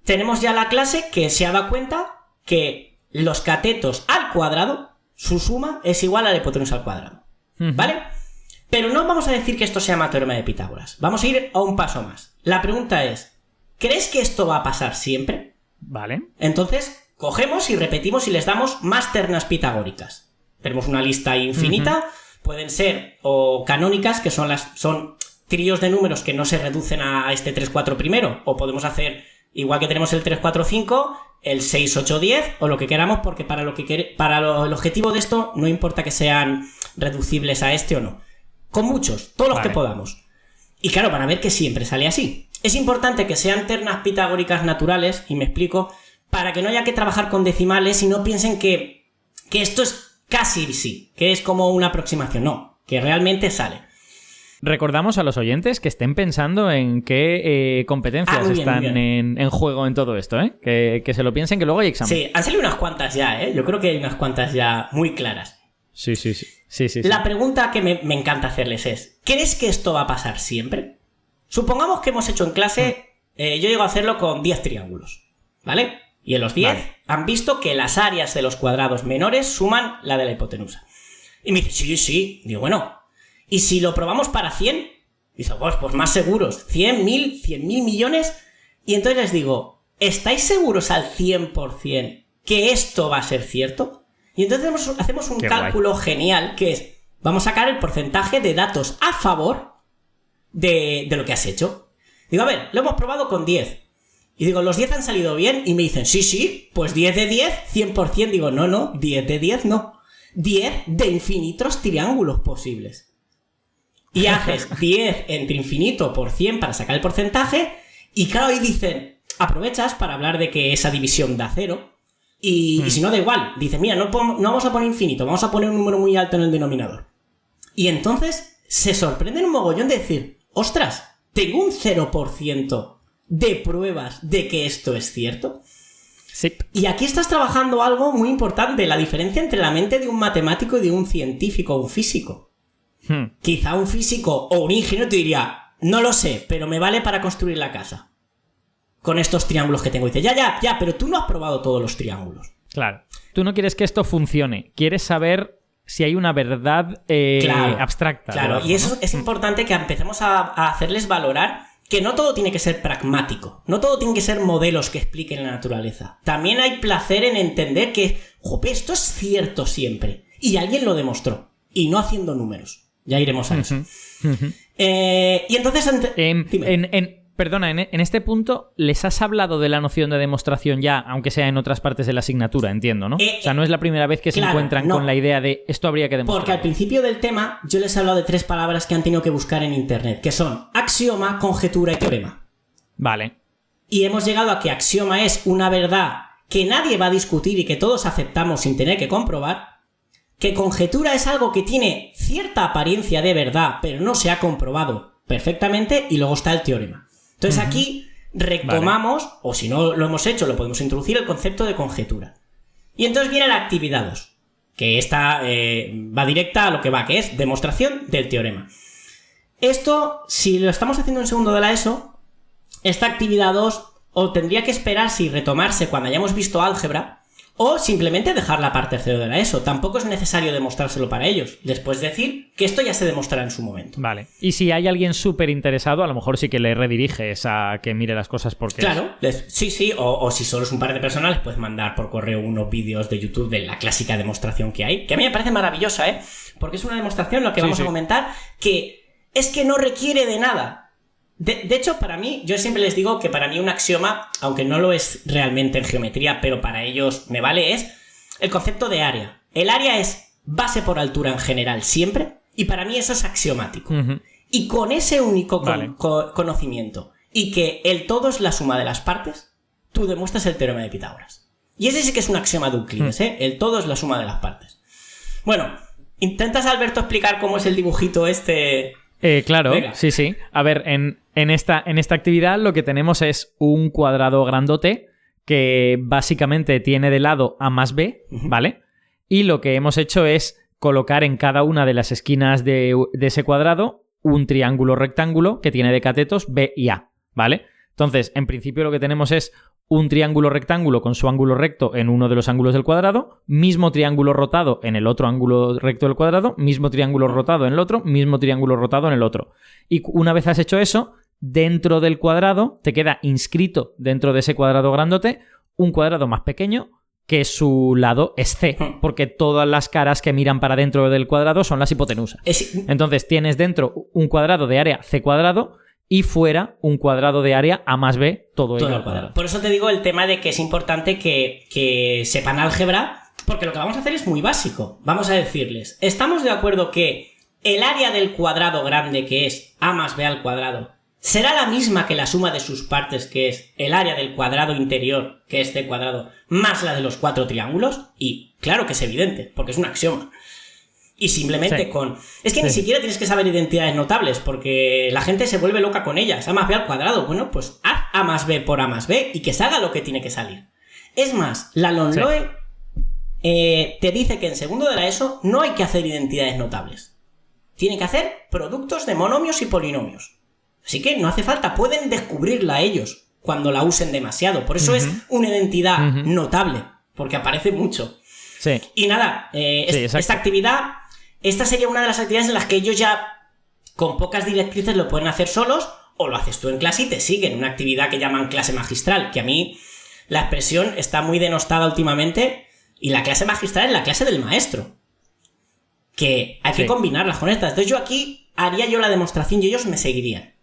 tenemos ya la clase que se ha dado cuenta que los catetos al cuadrado, su suma es igual a la hipotenusa al cuadrado. ¿Vale? Pero no vamos a decir que esto se llama teorema de Pitágoras. Vamos a ir a un paso más. La pregunta es, ¿crees que esto va a pasar siempre? Vale. Entonces, cogemos y repetimos y les damos más ternas pitagóricas. Tenemos una lista infinita. Pueden ser o canónicas, que son tríos de números que no se reducen a este 3, 4 primero. O podemos hacer, igual que tenemos el 3, 4, 5, el 6, 8, 10, o lo que queramos, porque para el objetivo de esto no importa que sean reducibles a este o no. Con muchos, todos los que podamos. Y claro, van a ver que siempre sale así. Es importante que sean ternas pitagóricas naturales, y me explico, para que no haya que trabajar con decimales y no piensen que esto es casi sí, que es como una aproximación. No, que realmente sale. Recordamos a los oyentes que estén pensando en qué competencias están en juego en todo esto, ¿eh? Que se lo piensen, que luego hay examen. Sí, han salido unas cuantas ya, ¿eh? Yo creo que hay unas cuantas ya muy claras. Sí. La pregunta que me encanta hacerles es, ¿crees que esto va a pasar siempre? Supongamos que hemos hecho en clase, yo llego a hacerlo con 10 triángulos, ¿vale? Y en los 10 han visto que las áreas de los cuadrados menores suman la de la hipotenusa. Y me dice, sí. Digo, bueno, ¿y si lo probamos para 100? Dice, pues más seguros, 100, 1000, 100.000 millones. Y entonces les digo, ¿estáis seguros al 100% que esto va a ser cierto? Y entonces hacemos un cálculo genial, que es, vamos a sacar el porcentaje de datos a favor de lo que has hecho. Digo, a ver, lo hemos probado con 10. Y digo, ¿los 10 han salido bien? Y me dicen, sí, pues 10 de 10, 100%. Digo, no, 10 de 10 no. 10 de infinitos triángulos posibles. Y haces 10 entre infinito por 100 para sacar el porcentaje. Y claro, ahí dicen, aprovechas para hablar de que esa división da 0. Y si no, da igual. Dice, mira, no vamos a poner infinito, vamos a poner un número muy alto en el denominador. Y entonces se sorprenden un mogollón de decir, ostras, tengo un 0% de pruebas de que esto es cierto. Sí. Y aquí estás trabajando algo muy importante, la diferencia entre la mente de un matemático y de un científico o un físico. Quizá un físico o un ingeniero te diría, no lo sé, pero me vale para construir la casa. Con estos triángulos que tengo. Y dice, ya, pero tú no has probado todos los triángulos. Claro. Tú no quieres que esto funcione. Quieres saber si hay una verdad abstracta. Claro, debajo, y eso ¿no? es importante que empecemos a hacerles valorar que no todo tiene que ser pragmático. No todo tiene que ser modelos que expliquen la naturaleza. También hay placer en entender que, jope, esto es cierto siempre. Y alguien lo demostró. Y no haciendo números. Ya iremos a eso. Y entonces... Perdona, en este punto, ¿les has hablado de la noción de demostración ya, aunque sea en otras partes de la asignatura, entiendo, ¿no? O sea, no es la primera vez que se encuentran con la idea de esto habría que demostrar. Porque al principio del tema yo les he hablado de 3 palabras que han tenido que buscar en internet, que son axioma, conjetura y teorema. Vale. Y hemos llegado a que axioma es una verdad que nadie va a discutir y que todos aceptamos sin tener que comprobar, que conjetura es algo que tiene cierta apariencia de verdad, pero no se ha comprobado perfectamente, y luego está el teorema. Entonces aquí retomamos, o si no lo hemos hecho, lo podemos introducir, el concepto de conjetura. Y entonces viene la actividad 2, que esta va directa a lo que va, que es demostración del teorema. Esto, si lo estamos haciendo en segundo de la ESO, esta actividad 2 o tendría que esperarse y retomarse cuando hayamos visto álgebra, o simplemente dejarla para tercero de la ESO. Tampoco es necesario demostrárselo para ellos. Después decir que esto ya se demostrará en su momento. Vale. Y si hay alguien súper interesado, a lo mejor sí que le rediriges a que mire las cosas porque... Claro, sí. O si solo es un par de personas, les puedes mandar por correo unos vídeos de YouTube de la clásica demostración que hay. Que a mí me parece maravillosa, porque es una demostración, lo que vamos a comentar, que es que no requiere de nada. De hecho, para mí, yo siempre les digo que para mí un axioma, aunque no lo es realmente en geometría, pero para ellos me vale, es el concepto de área. El área es base por altura en general, siempre, y para mí eso es axiomático. Y con ese único conocimiento, y que el todo es la suma de las partes, tú demuestras el teorema de Pitágoras. Y ese sí que es un axioma de Euclides, el todo es la suma de las partes. Bueno, ¿intentas, Alberto, explicar cómo es el dibujito este...? Claro, Venga. sí. A ver, en esta actividad lo que tenemos es un cuadrado grandote que básicamente tiene de lado a más b, ¿vale? Y lo que hemos hecho es colocar en cada una de las esquinas de ese cuadrado un triángulo rectángulo que tiene de catetos b y a, ¿vale? Entonces, en principio lo que tenemos es un triángulo rectángulo con su ángulo recto en uno de los ángulos del cuadrado, mismo triángulo rotado en el otro ángulo recto del cuadrado, mismo triángulo rotado en el otro, mismo triángulo rotado en el otro. Y una vez has hecho eso, dentro del cuadrado te queda inscrito dentro de ese cuadrado grandote un cuadrado más pequeño que su lado es C, porque todas las caras que miran para dentro del cuadrado son las hipotenusas. Entonces tienes dentro un cuadrado de área C cuadrado y fuera un cuadrado de área A más B, todo ello al cuadrado. Por eso te digo el tema de que es importante que sepan álgebra, porque lo que vamos a hacer es muy básico. Vamos a decirles, estamos de acuerdo que el área del cuadrado grande, que es A más B al cuadrado, será la misma que la suma de sus partes, que es el área del cuadrado interior, que es C cuadrado, más la de los 4 triángulos. Y claro que es evidente, porque es un axioma. Y simplemente Es que ni siquiera tienes que saber identidades notables, porque la gente se vuelve loca con ellas. A más B al cuadrado. Bueno, pues haz A más B por A más B y que salga lo que tiene que salir. Es más, la Lonloe te dice que en segundo de la ESO no hay que hacer identidades notables. Tienen que hacer productos de monomios y polinomios. Así que no hace falta, pueden descubrirla ellos cuando la usen demasiado. Por eso es una identidad notable, porque aparece mucho. Sí. Y nada, esta actividad... Esta sería una de las actividades en las que ellos ya, con pocas directrices, lo pueden hacer solos, o lo haces tú en clase y te siguen. Una actividad que llaman clase magistral, que a mí la expresión está muy denostada últimamente, y la clase magistral es la clase del maestro. Que hay que combinarlas con estas. Entonces yo aquí haría yo la demostración y ellos me seguirían.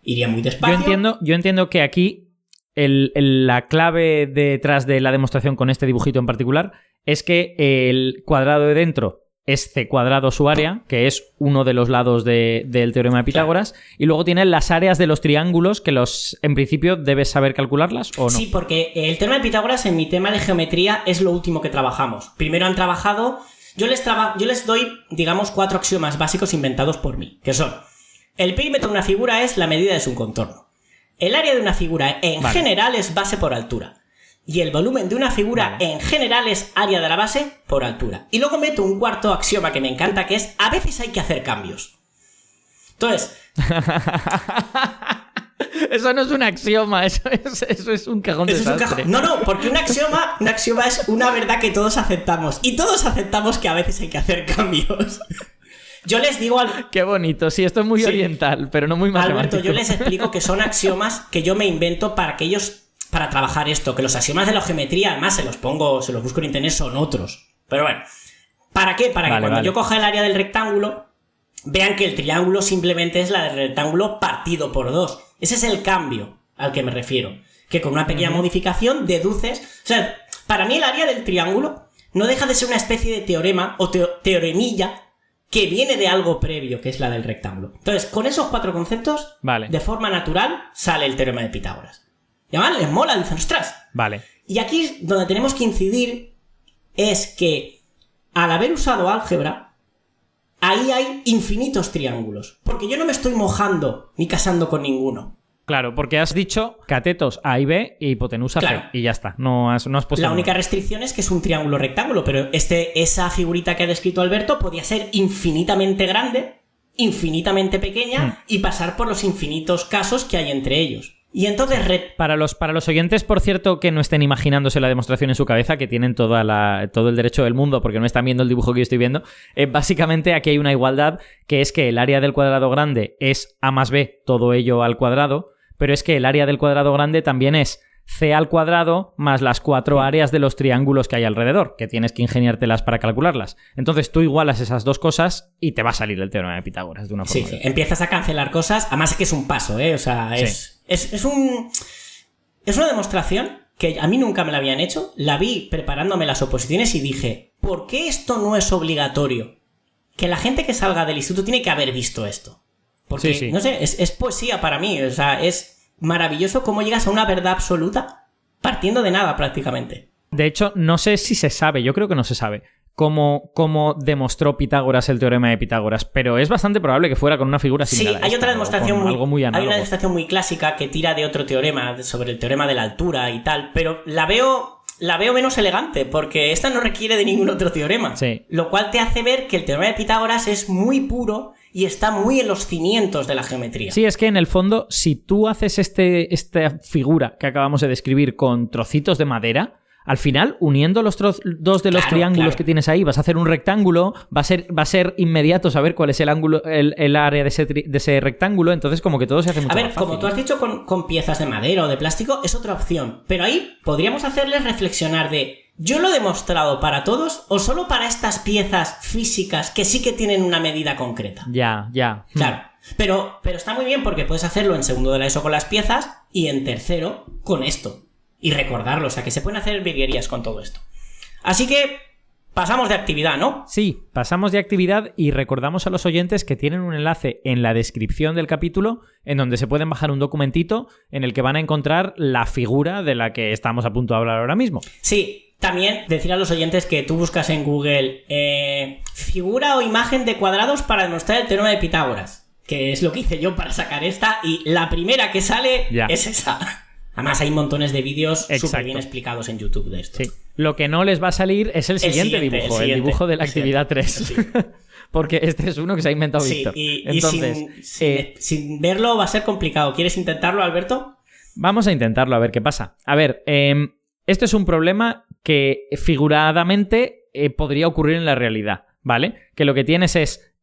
Iría muy despacio. Yo entiendo que aquí la clave detrás de la demostración con este dibujito en particular es que el cuadrado de dentro es C cuadrado su área, que es uno de los lados del teorema de Pitágoras, y luego tiene las áreas de los triángulos que en principio debes saber calcularlas, ¿o no? Sí, porque el teorema de Pitágoras en mi tema de geometría es lo último que trabajamos. Primero han trabajado... Yo les doy, digamos, 4 axiomas básicos inventados por mí, que son: el perímetro de una figura es la medida de su contorno. El área de una figura en general es base por altura. Y el volumen de una figura en general es área de la base por altura. Y luego meto un cuarto axioma que me encanta, que es a veces hay que hacer cambios. Entonces... Eso no es un axioma, eso es un cajón de desastre. No, porque un axioma es una verdad que todos aceptamos. Y todos aceptamos que a veces hay que hacer cambios. Yo les digo Qué bonito, sí, esto es muy oriental, pero no muy matemático. Alberto, yo les explico que son axiomas que yo me invento para trabajar esto. Que los axiomas de la geometría, además se los busco en internet, son otros. Pero bueno, ¿para qué? Para que cuando yo coja el área del rectángulo, vean que el triángulo simplemente es la del rectángulo partido por 2. Ese es el cambio al que me refiero. Que con una pequeña modificación deduces... O sea, para mí el área del triángulo no deja de ser una especie de teorema o teoremilla que viene de algo previo, que es la del rectángulo. Entonces, con esos 4 conceptos, de forma natural, sale el teorema de Pitágoras. Y además les mola, dicen, ¡ostras! Vale. Y aquí donde tenemos que incidir es que al haber usado álgebra, ahí hay infinitos triángulos. Porque yo no me estoy mojando ni casando con ninguno. Claro, porque has dicho catetos A y B y hipotenusa C, y ya está. No has puesto la única restricción es que es un triángulo rectángulo, pero esa figurita que ha descrito Alberto podía ser infinitamente grande, infinitamente pequeña y pasar por los infinitos casos que hay entre ellos. Y entonces... Para los oyentes, por cierto, que no estén imaginándose la demostración en su cabeza, que tienen todo el derecho del mundo porque no están viendo el dibujo que yo estoy viendo, básicamente aquí hay una igualdad, que es que el área del cuadrado grande es A más B, todo ello al cuadrado, pero es que el área del cuadrado grande también es C al cuadrado más las 4 áreas de los triángulos que hay alrededor, que tienes que ingeniártelas para calcularlas. Entonces tú igualas esas dos cosas y te va a salir el teorema de Pitágoras de una forma. Sí, empiezas a cancelar cosas, además es que es un paso, o sea, es una demostración que a mí nunca me la habían hecho, la vi preparándome las oposiciones y dije, ¿por qué esto no es obligatorio? Que la gente que salga del instituto tiene que haber visto esto. Porque, no sé, es poesía para mí, o sea, es maravilloso cómo llegas a una verdad absoluta partiendo de nada prácticamente. De hecho, no sé si se sabe, yo creo que no se sabe cómo demostró Pitágoras el teorema de Pitágoras, pero es bastante probable que fuera con una figura similar. Sí, hay otra demostración muy hay una demostración muy clásica que tira de otro teorema, sobre el teorema de la altura y tal, pero la veo menos elegante, porque esta no requiere de ningún otro teorema. Sí. Lo cual te hace ver que el teorema de Pitágoras es muy puro y está muy en los cimientos de la geometría. Sí, es que en el fondo, si tú haces esta figura que acabamos de describir con trocitos de madera, al final, uniendo los dos de los triángulos que tienes ahí, vas a hacer un rectángulo, va a ser inmediato saber cuál es el ángulo, el área de ese rectángulo, entonces como que todo se hace mucho más fácil. Como tú has dicho con piezas de madera o de plástico, es otra opción, pero ahí podríamos hacerles reflexionar de ¿yo lo he demostrado para todos o solo para estas piezas físicas que sí que tienen una medida concreta? Ya. Claro. Pero está muy bien porque puedes hacerlo en segundo de la ESO con las piezas y en tercero con esto. Y recordarlo, o sea que se pueden hacer virguerías con todo esto. Así que pasamos de actividad, ¿no? Sí, pasamos de actividad y recordamos a los oyentes que tienen un enlace en la descripción del capítulo en donde se pueden bajar un documentito en el que van a encontrar la figura de la que estamos a punto de hablar ahora mismo. Sí, también decir a los oyentes que tú buscas en Google figura o imagen de cuadrados para demostrar el teorema de Pitágoras, que es lo que hice yo para sacar esta, y la primera que sale es esa. Además hay montones de vídeos súper bien explicados en YouTube de esto. Sí. Lo que no les va a salir es el siguiente dibujo, el dibujo de la actividad 3. Sí. Porque este es uno que se ha inventado Víctor. Entonces, sin verlo va a ser complicado. ¿Quieres intentarlo, Alberto? Vamos a intentarlo, a ver qué pasa. A ver, esto es un problema que figuradamente podría ocurrir en la realidad, ¿vale? Que lo que tienes es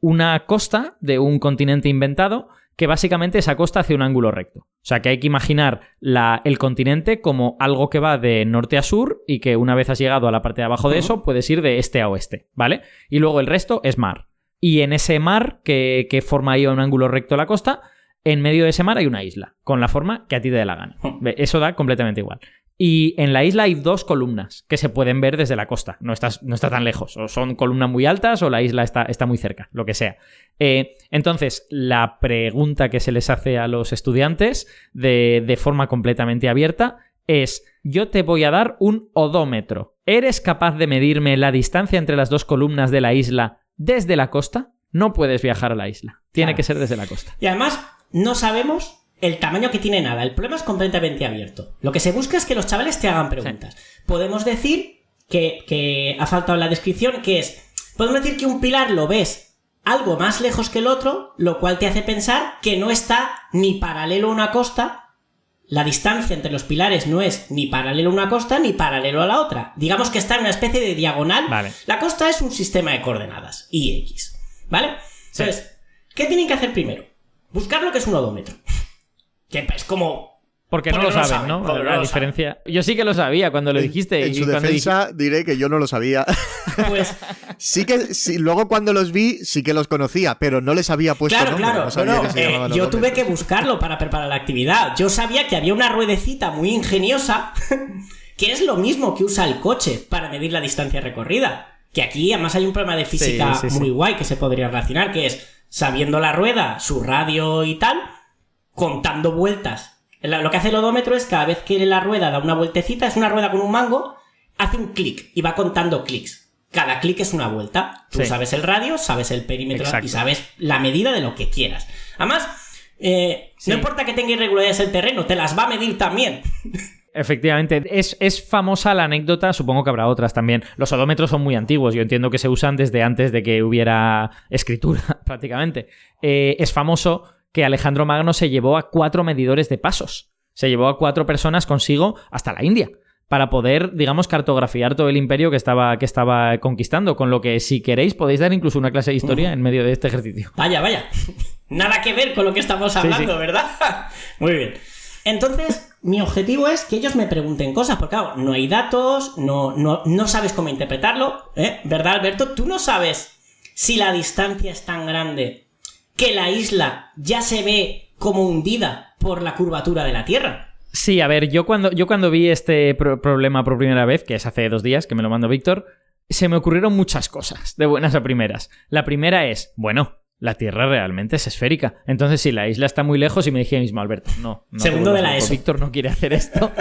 una costa de un continente inventado que básicamente esa costa hace un ángulo recto. O sea, que hay que imaginar el continente como algo que va de norte a sur y que una vez has llegado a la parte de abajo de eso, puedes ir de este a oeste, ¿vale? Y luego el resto es mar. Y en ese mar, que forma ahí un ángulo recto la costa, en medio de ese mar hay una isla, con la forma que a ti te dé la gana. Eso da completamente igual. Y en la isla hay 2 columnas que se pueden ver desde la costa. No está tan lejos. O son columnas muy altas o la isla está muy cerca, lo que sea. Entonces, la pregunta que se les hace a los estudiantes de forma completamente abierta es: yo te voy a dar un odómetro. ¿Eres capaz de medirme la distancia entre las 2 columnas de la isla desde la costa? No puedes viajar a la isla. Tiene que ser desde la costa. Y además, no sabemos el tamaño que tiene nada. El problema es completamente abierto. Lo que se busca es que los chavales te hagan preguntas. Sí. Podemos decir que ha faltado en la descripción, que es... Podemos decir que un pilar lo ves algo más lejos que el otro, lo cual te hace pensar que no está ni paralelo a una costa. La distancia entre los pilares no es ni paralelo a una costa ni paralelo a la otra. Digamos que está en una especie de diagonal. Vale. La costa es un sistema de coordenadas, Y y X. ¿Vale? Entonces, ¿qué tienen que hacer primero? Buscar lo que es un odómetro. Que es como... Porque no lo saben, ¿no? La diferencia... Yo sí que lo sabía cuando lo dijiste. En su defensa diré que yo no lo sabía. Pues... sí, luego cuando los vi sí que los conocía, pero no les había puesto nombre. Claro, no sabía que se llamaban yo odómetros. tuve que buscarlo para preparar la actividad. Yo sabía que había una ruedecita muy ingeniosa que es lo mismo que usa el coche para medir la distancia recorrida. Que aquí además hay un problema de física muy guay que se podría relacionar, que es, sabiendo la rueda, su radio y tal, contando vueltas. Lo que hace el odómetro es, cada vez que la rueda da una vueltecita, es una rueda con un mango, hace un clic y va contando clics. Cada clic es una vuelta. Tú sabes el radio, sabes el perímetro. Exacto. Y sabes la medida de lo que quieras. Además, no importa que tenga irregularidades el terreno, te las va a medir también. Efectivamente, es famosa la anécdota, supongo que habrá otras también. Los odómetros son muy antiguos, yo entiendo que se usan desde antes de que hubiera escritura, prácticamente. Es famoso que Alejandro Magno se llevó a 4 medidores de pasos. Se llevó a 4 personas consigo hasta la India para poder, digamos, cartografiar todo el imperio que estaba conquistando. Con lo que, si queréis, podéis dar incluso una clase de historia en medio de este ejercicio. Vaya. Nada que ver con lo que estamos hablando, sí. ¿Verdad? Muy bien. Entonces, mi objetivo es que ellos me pregunten cosas, porque claro, no hay datos, no sabes cómo interpretarlo, ¿verdad, Alberto? Tú no sabes si la distancia es tan grande que la isla ya se ve como hundida por la curvatura de la Tierra. Sí, a ver, yo cuando vi este problema por primera vez, que es hace 2 días, que me lo mandó Víctor, se me ocurrieron muchas cosas, de buenas a primeras. La primera es, bueno, la Tierra realmente es esférica. Entonces, si la isla está muy lejos, y me dije mismo, Alberto, no segundo de la ESO. Víctor no quiere hacer esto.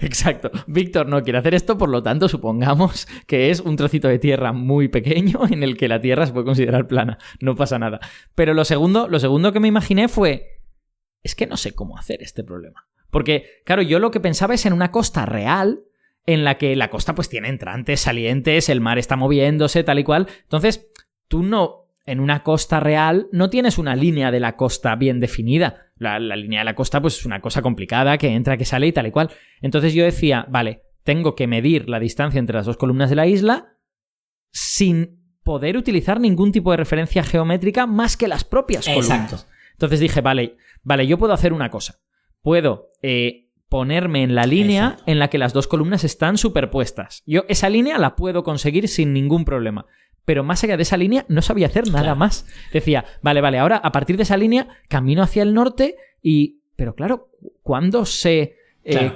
Exacto. Víctor no quiere hacer esto, por lo tanto, supongamos que es un trocito de tierra muy pequeño en el que la Tierra se puede considerar plana. No pasa nada. Pero lo segundo que me imaginé fue, es que no sé cómo hacer este problema. Porque, claro, yo lo que pensaba es en una costa real, en la que la costa pues tiene entrantes, salientes, el mar está moviéndose, tal y cual. Entonces, tú no... En una costa real no tienes una línea de la costa bien definida. La línea de la costa pues es una cosa complicada, que entra, que sale y tal y cual. Entonces yo decía, vale, tengo que medir la distancia entre las 2 columnas de la isla sin poder utilizar ningún tipo de referencia geométrica más que las propias columnas. Exacto. Entonces dije, vale, yo puedo hacer una cosa. Puedo ponerme en la línea en la que las 2 columnas están superpuestas. Yo esa línea la puedo conseguir sin ningún problema. Pero más allá de esa línea no sabía hacer nada más. Decía, vale, ahora a partir de esa línea camino hacia el norte y... Pero claro, ¿cuándo sé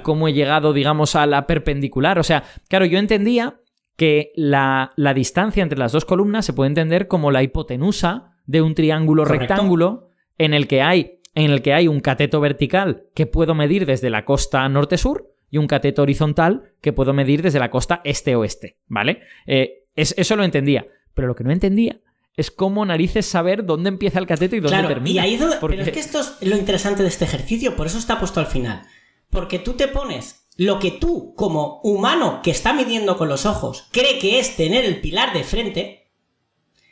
cómo he llegado, digamos, a la perpendicular? O sea, claro, yo entendía que la distancia entre las 2 columnas se puede entender como la hipotenusa de un triángulo rectángulo en el que hay un cateto vertical que puedo medir desde la costa norte-sur y un cateto horizontal que puedo medir desde la costa este-oeste, ¿vale? Eso lo entendía. Pero lo que no entendía es cómo narices saber dónde empieza el cateto y dónde termina. Y ahí Pero es que esto es lo interesante de este ejercicio, por eso está puesto al final. Porque tú te pones lo que tú, como humano que está midiendo con los ojos, cree que es tener el pilar de frente,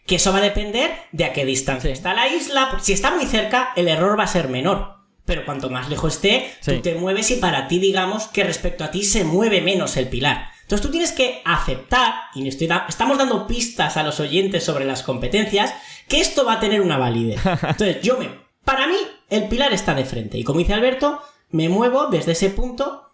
que eso va a depender de a qué distancia está la isla. Si está muy cerca, el error va a ser menor. Pero cuanto más lejos esté, tú te mueves y para ti, digamos, que respecto a ti se mueve menos el pilar. Entonces tú tienes que aceptar, y estamos dando pistas a los oyentes sobre las competencias, que esto va a tener una validez. Entonces para mí, el pilar está de frente. Y como dice Alberto, me muevo desde ese punto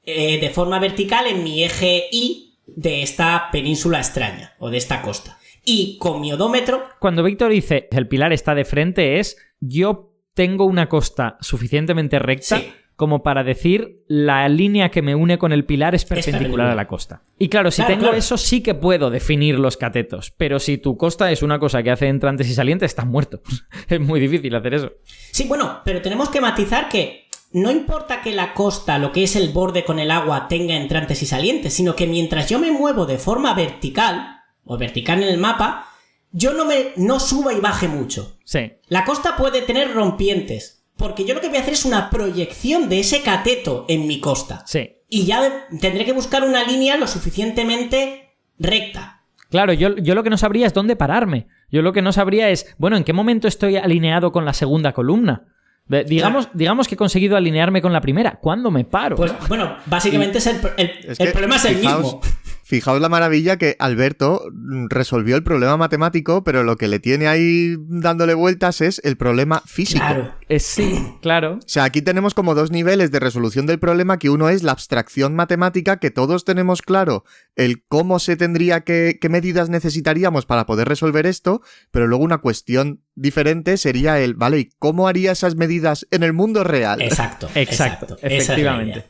de forma vertical en mi eje Y de esta península extraña, o de esta costa. Y con mi odómetro... Cuando Víctor dice el pilar está de frente es, yo tengo una costa suficientemente recta como para decir la línea que me une con el pilar es perpendicular a la costa. Y claro, si tengo eso sí que puedo definir los catetos, pero si tu costa es una cosa que hace entrantes y salientes, estás muerto. Es muy difícil hacer eso. Sí, bueno, pero tenemos que matizar que no importa que la costa, lo que es el borde con el agua, tenga entrantes y salientes, sino que mientras yo me muevo de forma vertical, o vertical en el mapa, yo no suba y baje mucho. Sí. La costa puede tener rompientes, porque yo lo que voy a hacer es una proyección de ese cateto en mi costa. Sí. Y ya tendré que buscar una línea lo suficientemente recta. Claro, yo lo que no sabría es dónde pararme. Yo lo que no sabría es, bueno, ¿en qué momento estoy alineado con la segunda columna? Digamos que he conseguido alinearme con la primera. ¿Cuándo me paro? Pues bueno, básicamente el problema es el mismo. Fijaos la maravilla que Alberto resolvió el problema matemático, pero lo que le tiene ahí dándole vueltas es el problema físico. Claro. Sí, claro. O sea, aquí tenemos como dos niveles de resolución del problema, que uno es la abstracción matemática, que todos tenemos claro el cómo se tendría qué medidas necesitaríamos para poder resolver esto, pero luego una cuestión diferente sería vale, ¿y cómo haría esas medidas en el mundo real? Exacto. Efectivamente.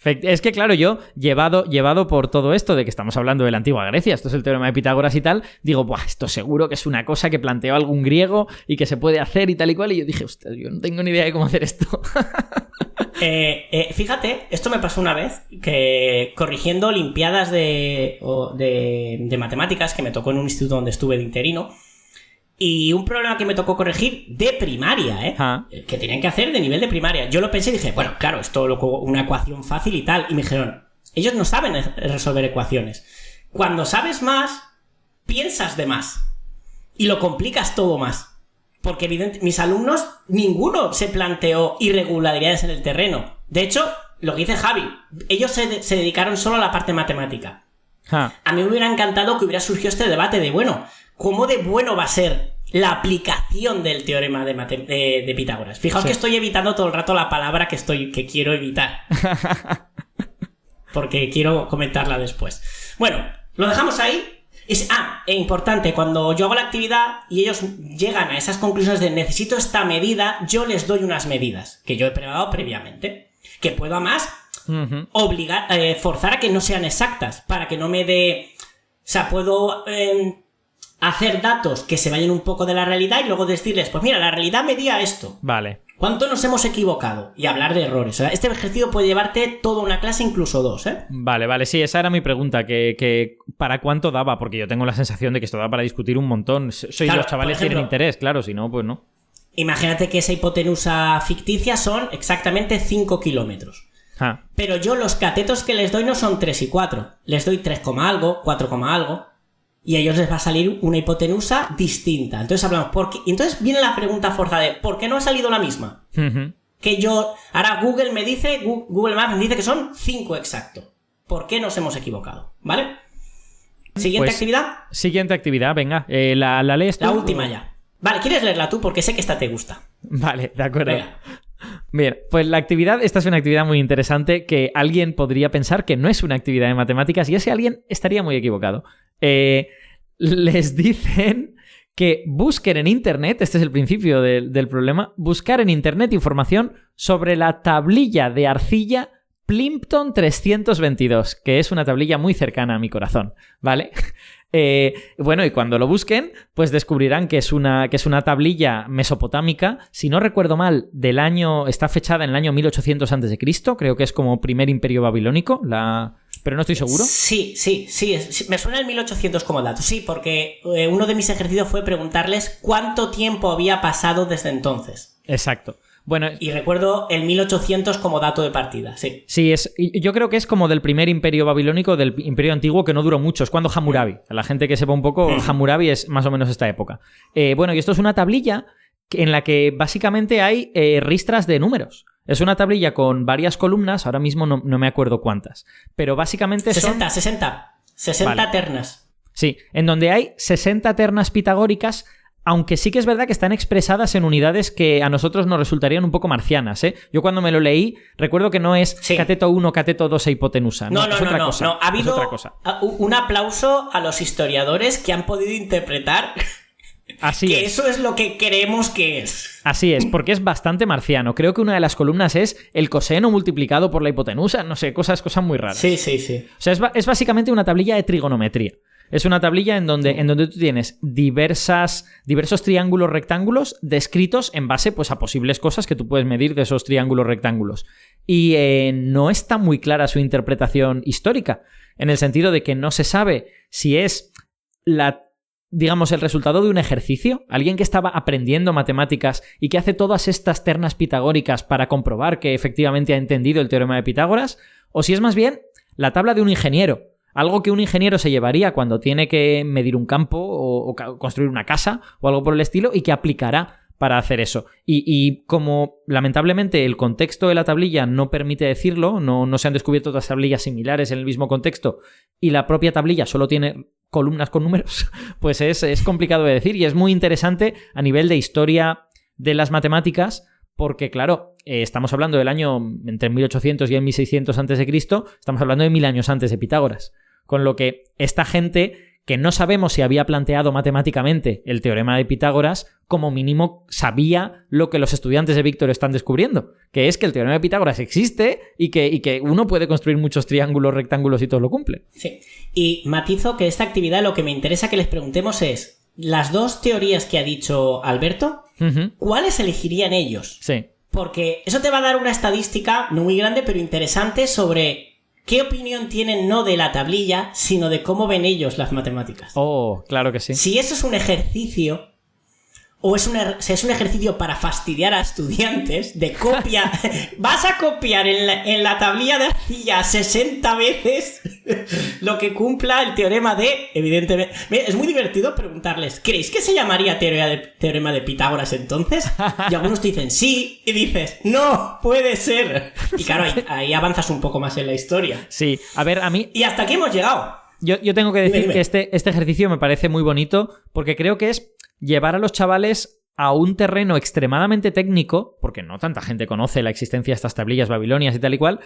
Es que, claro, yo, llevado por todo esto de que estamos hablando de la antigua Grecia, esto es el teorema de Pitágoras y tal, digo, buah, esto seguro que es una cosa que planteó algún griego y que se puede hacer y tal y cual, y yo dije, hostia, yo no tengo ni idea de cómo hacer esto. Fíjate, esto me pasó una vez, que corrigiendo olimpiadas de matemáticas, que me tocó en un instituto donde estuve de interino, y un problema que me tocó corregir de primaria, que tenían que hacer de nivel de primaria. Yo lo pensé y dije, bueno, claro, esto es una ecuación fácil y tal. Y me dijeron, ellos no saben resolver ecuaciones. Cuando sabes más, piensas de más. Y lo complicas todo más. Porque evidentemente mis alumnos, ninguno se planteó irregularidades en el terreno. De hecho, lo que dice Javi, ellos se dedicaron solo a la parte matemática. A mí me hubiera encantado que hubiera surgido este debate de, bueno, ¿cómo de bueno va a ser la aplicación del teorema de Pitágoras? Fijaos que estoy evitando todo el rato la palabra que quiero evitar. Porque quiero comentarla después. Bueno, lo dejamos ahí. Importante, cuando yo hago la actividad y ellos llegan a esas conclusiones de necesito esta medida, yo les doy unas medidas que yo he preparado previamente. Que puedo además obligar, forzar a que no sean exactas, para que no me dé... O sea, puedo... hacer datos que se vayan un poco de la realidad y luego decirles, pues mira, la realidad medía esto. Vale. ¿Cuánto nos hemos equivocado? Y hablar de errores. O sea, este ejercicio puede llevarte toda una clase, incluso dos, ¿eh? Vale, sí, esa era mi pregunta, que ¿para cuánto daba? Porque yo tengo la sensación de que esto da para discutir un montón. Claro, los chavales tienen interés, claro, si no, pues no. Imagínate que esa hipotenusa ficticia son exactamente 5 kilómetros. Pero yo los catetos que les doy no son 3 y 4. Les doy 3, algo, 4, algo. Y a ellos les va a salir una hipotenusa distinta. Entonces hablamos, y entonces viene la pregunta forzada de ¿por qué no ha salido la misma? Que yo, ahora Google Maps me dice que son 5 exacto. ¿Por qué nos hemos equivocado? ¿Vale? ¿Siguiente actividad? Siguiente actividad, venga. ¿La lees tú? La última ya. Vale, ¿quieres leerla tú? Porque sé que esta te gusta. Vale, de acuerdo. Venga. Bien, pues esta es una actividad muy interesante que alguien podría pensar que no es una actividad de matemáticas y ese alguien estaría muy equivocado. Les dicen que busquen en internet, este es el principio del problema, buscar en internet información sobre la tablilla de arcilla Plimpton 322, que es una tablilla muy cercana a mi corazón, ¿vale? Bueno, y cuando lo busquen, pues descubrirán que es una tablilla mesopotámica, si no recuerdo mal, está fechada en el año 1800 a.C., creo que es como primer imperio babilónico, pero no estoy seguro. Sí, me suena el 1800 como dato, sí, porque uno de mis ejercicios fue preguntarles cuánto tiempo había pasado desde entonces. Exacto. Bueno, y recuerdo el 1800 como dato de partida, sí. Sí, yo creo que es como del primer imperio babilónico, del imperio antiguo, que no duró mucho. Es cuando Hammurabi. La gente que sepa un poco, Hammurabi es más o menos esta época. Bueno, y esto es una tablilla en la que básicamente hay ristras de números. Es una tablilla con varias columnas, ahora mismo no me acuerdo cuántas. Pero básicamente 60 vale. Ternas. Sí, en donde hay 60 ternas pitagóricas. Aunque sí que es verdad que están expresadas en unidades que a nosotros nos resultarían un poco marcianas, ¿eh? Yo cuando me lo leí, recuerdo que no es cateto 1, cateto 2 e hipotenusa. No, es otra cosa. Ha habido un aplauso a los historiadores que han podido interpretar que eso es lo que creemos que es. Así es, porque es bastante marciano. Creo que una de las columnas es el coseno multiplicado por la hipotenusa. No sé, cosas muy raras. Sí. O sea, es básicamente una tablilla de trigonometría. Es una tablilla en donde tú tienes diversos triángulos rectángulos descritos en base pues, a posibles cosas que tú puedes medir de esos triángulos rectángulos. Y no está muy clara su interpretación histórica, en el sentido de que no se sabe si es digamos, el resultado de un ejercicio, alguien que estaba aprendiendo matemáticas y que hace todas estas ternas pitagóricas para comprobar que efectivamente ha entendido el teorema de Pitágoras, o si es más bien la tabla de un ingeniero, algo que un ingeniero se llevaría cuando tiene que medir un campo o construir una casa o algo por el estilo y que aplicará para hacer eso. Y como lamentablemente el contexto de la tablilla no permite decirlo, no se han descubierto otras tablillas similares en el mismo contexto y la propia tablilla solo tiene columnas con números, pues es complicado de decir y es muy interesante a nivel de historia de las matemáticas porque, claro, estamos hablando del año entre 1800 y el 1600 a.C., estamos hablando de 1000 años antes de Pitágoras, con lo que esta gente que no sabemos si había planteado matemáticamente el teorema de Pitágoras, como mínimo sabía lo que los estudiantes de Víctor están descubriendo, que es que el teorema de Pitágoras existe y que uno puede construir muchos triángulos, rectángulos y todo lo cumple. Sí, y matizo que esta actividad lo que me interesa que les preguntemos es, las dos teorías que ha dicho Alberto, ¿cuáles elegirían ellos? Sí. Porque eso te va a dar una estadística no muy grande, pero interesante sobre qué opinión tienen no de la tablilla, sino de cómo ven ellos las matemáticas. Oh, claro que sí. Si eso es un ejercicio, o es un ejercicio para fastidiar a estudiantes, de copia, vas a copiar en la tablilla de arcilla 60 veces lo que cumpla el teorema de, evidentemente. Es muy divertido preguntarles, ¿creéis que se llamaría teorema de Pitágoras entonces? Y algunos te dicen sí, y dices, no, puede ser. Y claro, ahí avanzas un poco más en la historia. Sí, a ver, a mí... Y hasta aquí hemos llegado. Yo tengo que decir Dime. que este ejercicio me parece muy bonito porque creo que es llevar a los chavales a un terreno extremadamente técnico, porque no tanta gente conoce la existencia de estas tablillas babilonias y tal y cual,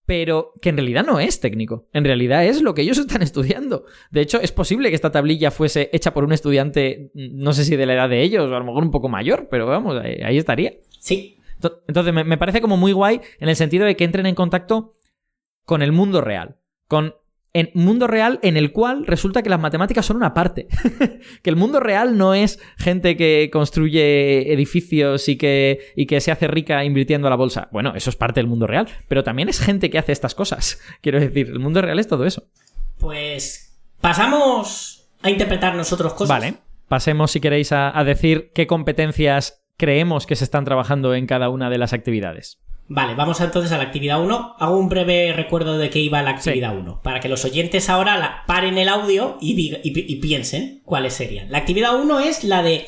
pero que en realidad no es técnico. En realidad es lo que ellos están estudiando. De hecho, es posible que esta tablilla fuese hecha por un estudiante, no sé si de la edad de ellos, o a lo mejor un poco mayor, pero vamos, ahí estaría. Sí. Entonces, me parece como muy guay en el sentido de que entren en contacto con el mundo real. Con en mundo real en el cual resulta que las matemáticas son una parte. Que el mundo real no es gente que construye edificios y que se hace rica invirtiendo a la bolsa. Bueno, eso es parte del mundo real, pero también es gente que hace estas cosas. Quiero decir, el mundo real es todo eso. Pues pasamos a interpretar nosotros cosas. Vale, pasemos si queréis a decir qué competencias creemos que se están trabajando en cada una de las actividades. Vale, vamos entonces a la actividad 1. Hago un breve recuerdo de qué iba la actividad 1, para que los oyentes ahora paren el audio y piensen cuáles serían. La actividad 1 es la de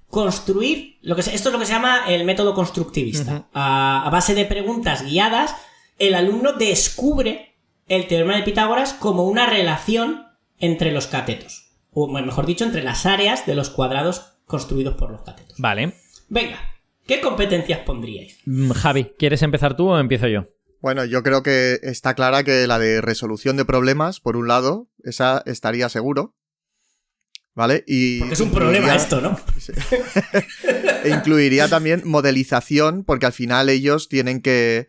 construir, esto es lo que se llama el método constructivista. Uh-huh. A base de preguntas guiadas, el alumno descubre el teorema de Pitágoras como una relación entre los catetos, o mejor dicho, entre las áreas de los cuadrados construidos por los catetos. Vale. Venga. ¿Qué competencias pondríais? Javi, ¿quieres empezar tú o empiezo yo? Bueno, yo creo que está clara que la de resolución de problemas, por un lado, esa estaría seguro. ¿Vale? Porque es un problema esto, ¿no? Sí. E incluiría también modelización, porque al final ellos tienen que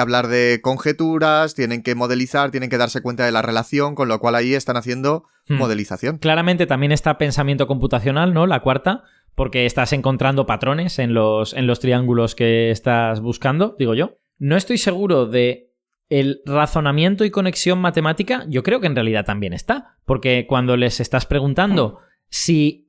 hablar de conjeturas, tienen que modelizar, tienen que darse cuenta de la relación, con lo cual ahí están haciendo modelización. Claramente también está pensamiento computacional, ¿no? La cuarta, porque estás encontrando patrones en los triángulos que estás buscando, digo yo. No estoy seguro de el razonamiento y conexión matemática, yo creo que en realidad también está, porque cuando les estás preguntando si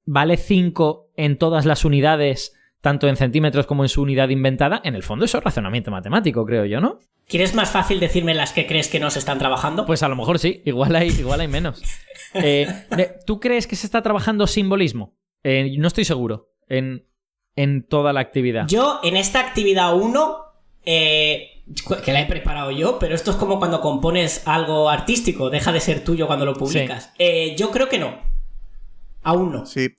vale 5 en todas las unidades, tanto en centímetros como en su unidad inventada, en el fondo eso es razonamiento matemático, creo yo, ¿no? ¿Quieres más fácil decirme las que crees que no se están trabajando? Pues a lo mejor sí, igual hay menos. ¿Tú crees que se está trabajando simbolismo? No estoy seguro en toda la actividad. Yo, en esta actividad 1, que la he preparado yo, pero esto es como cuando compones algo artístico, deja de ser tuyo cuando lo publicas. Sí. Yo creo que no. Aún no. Sí,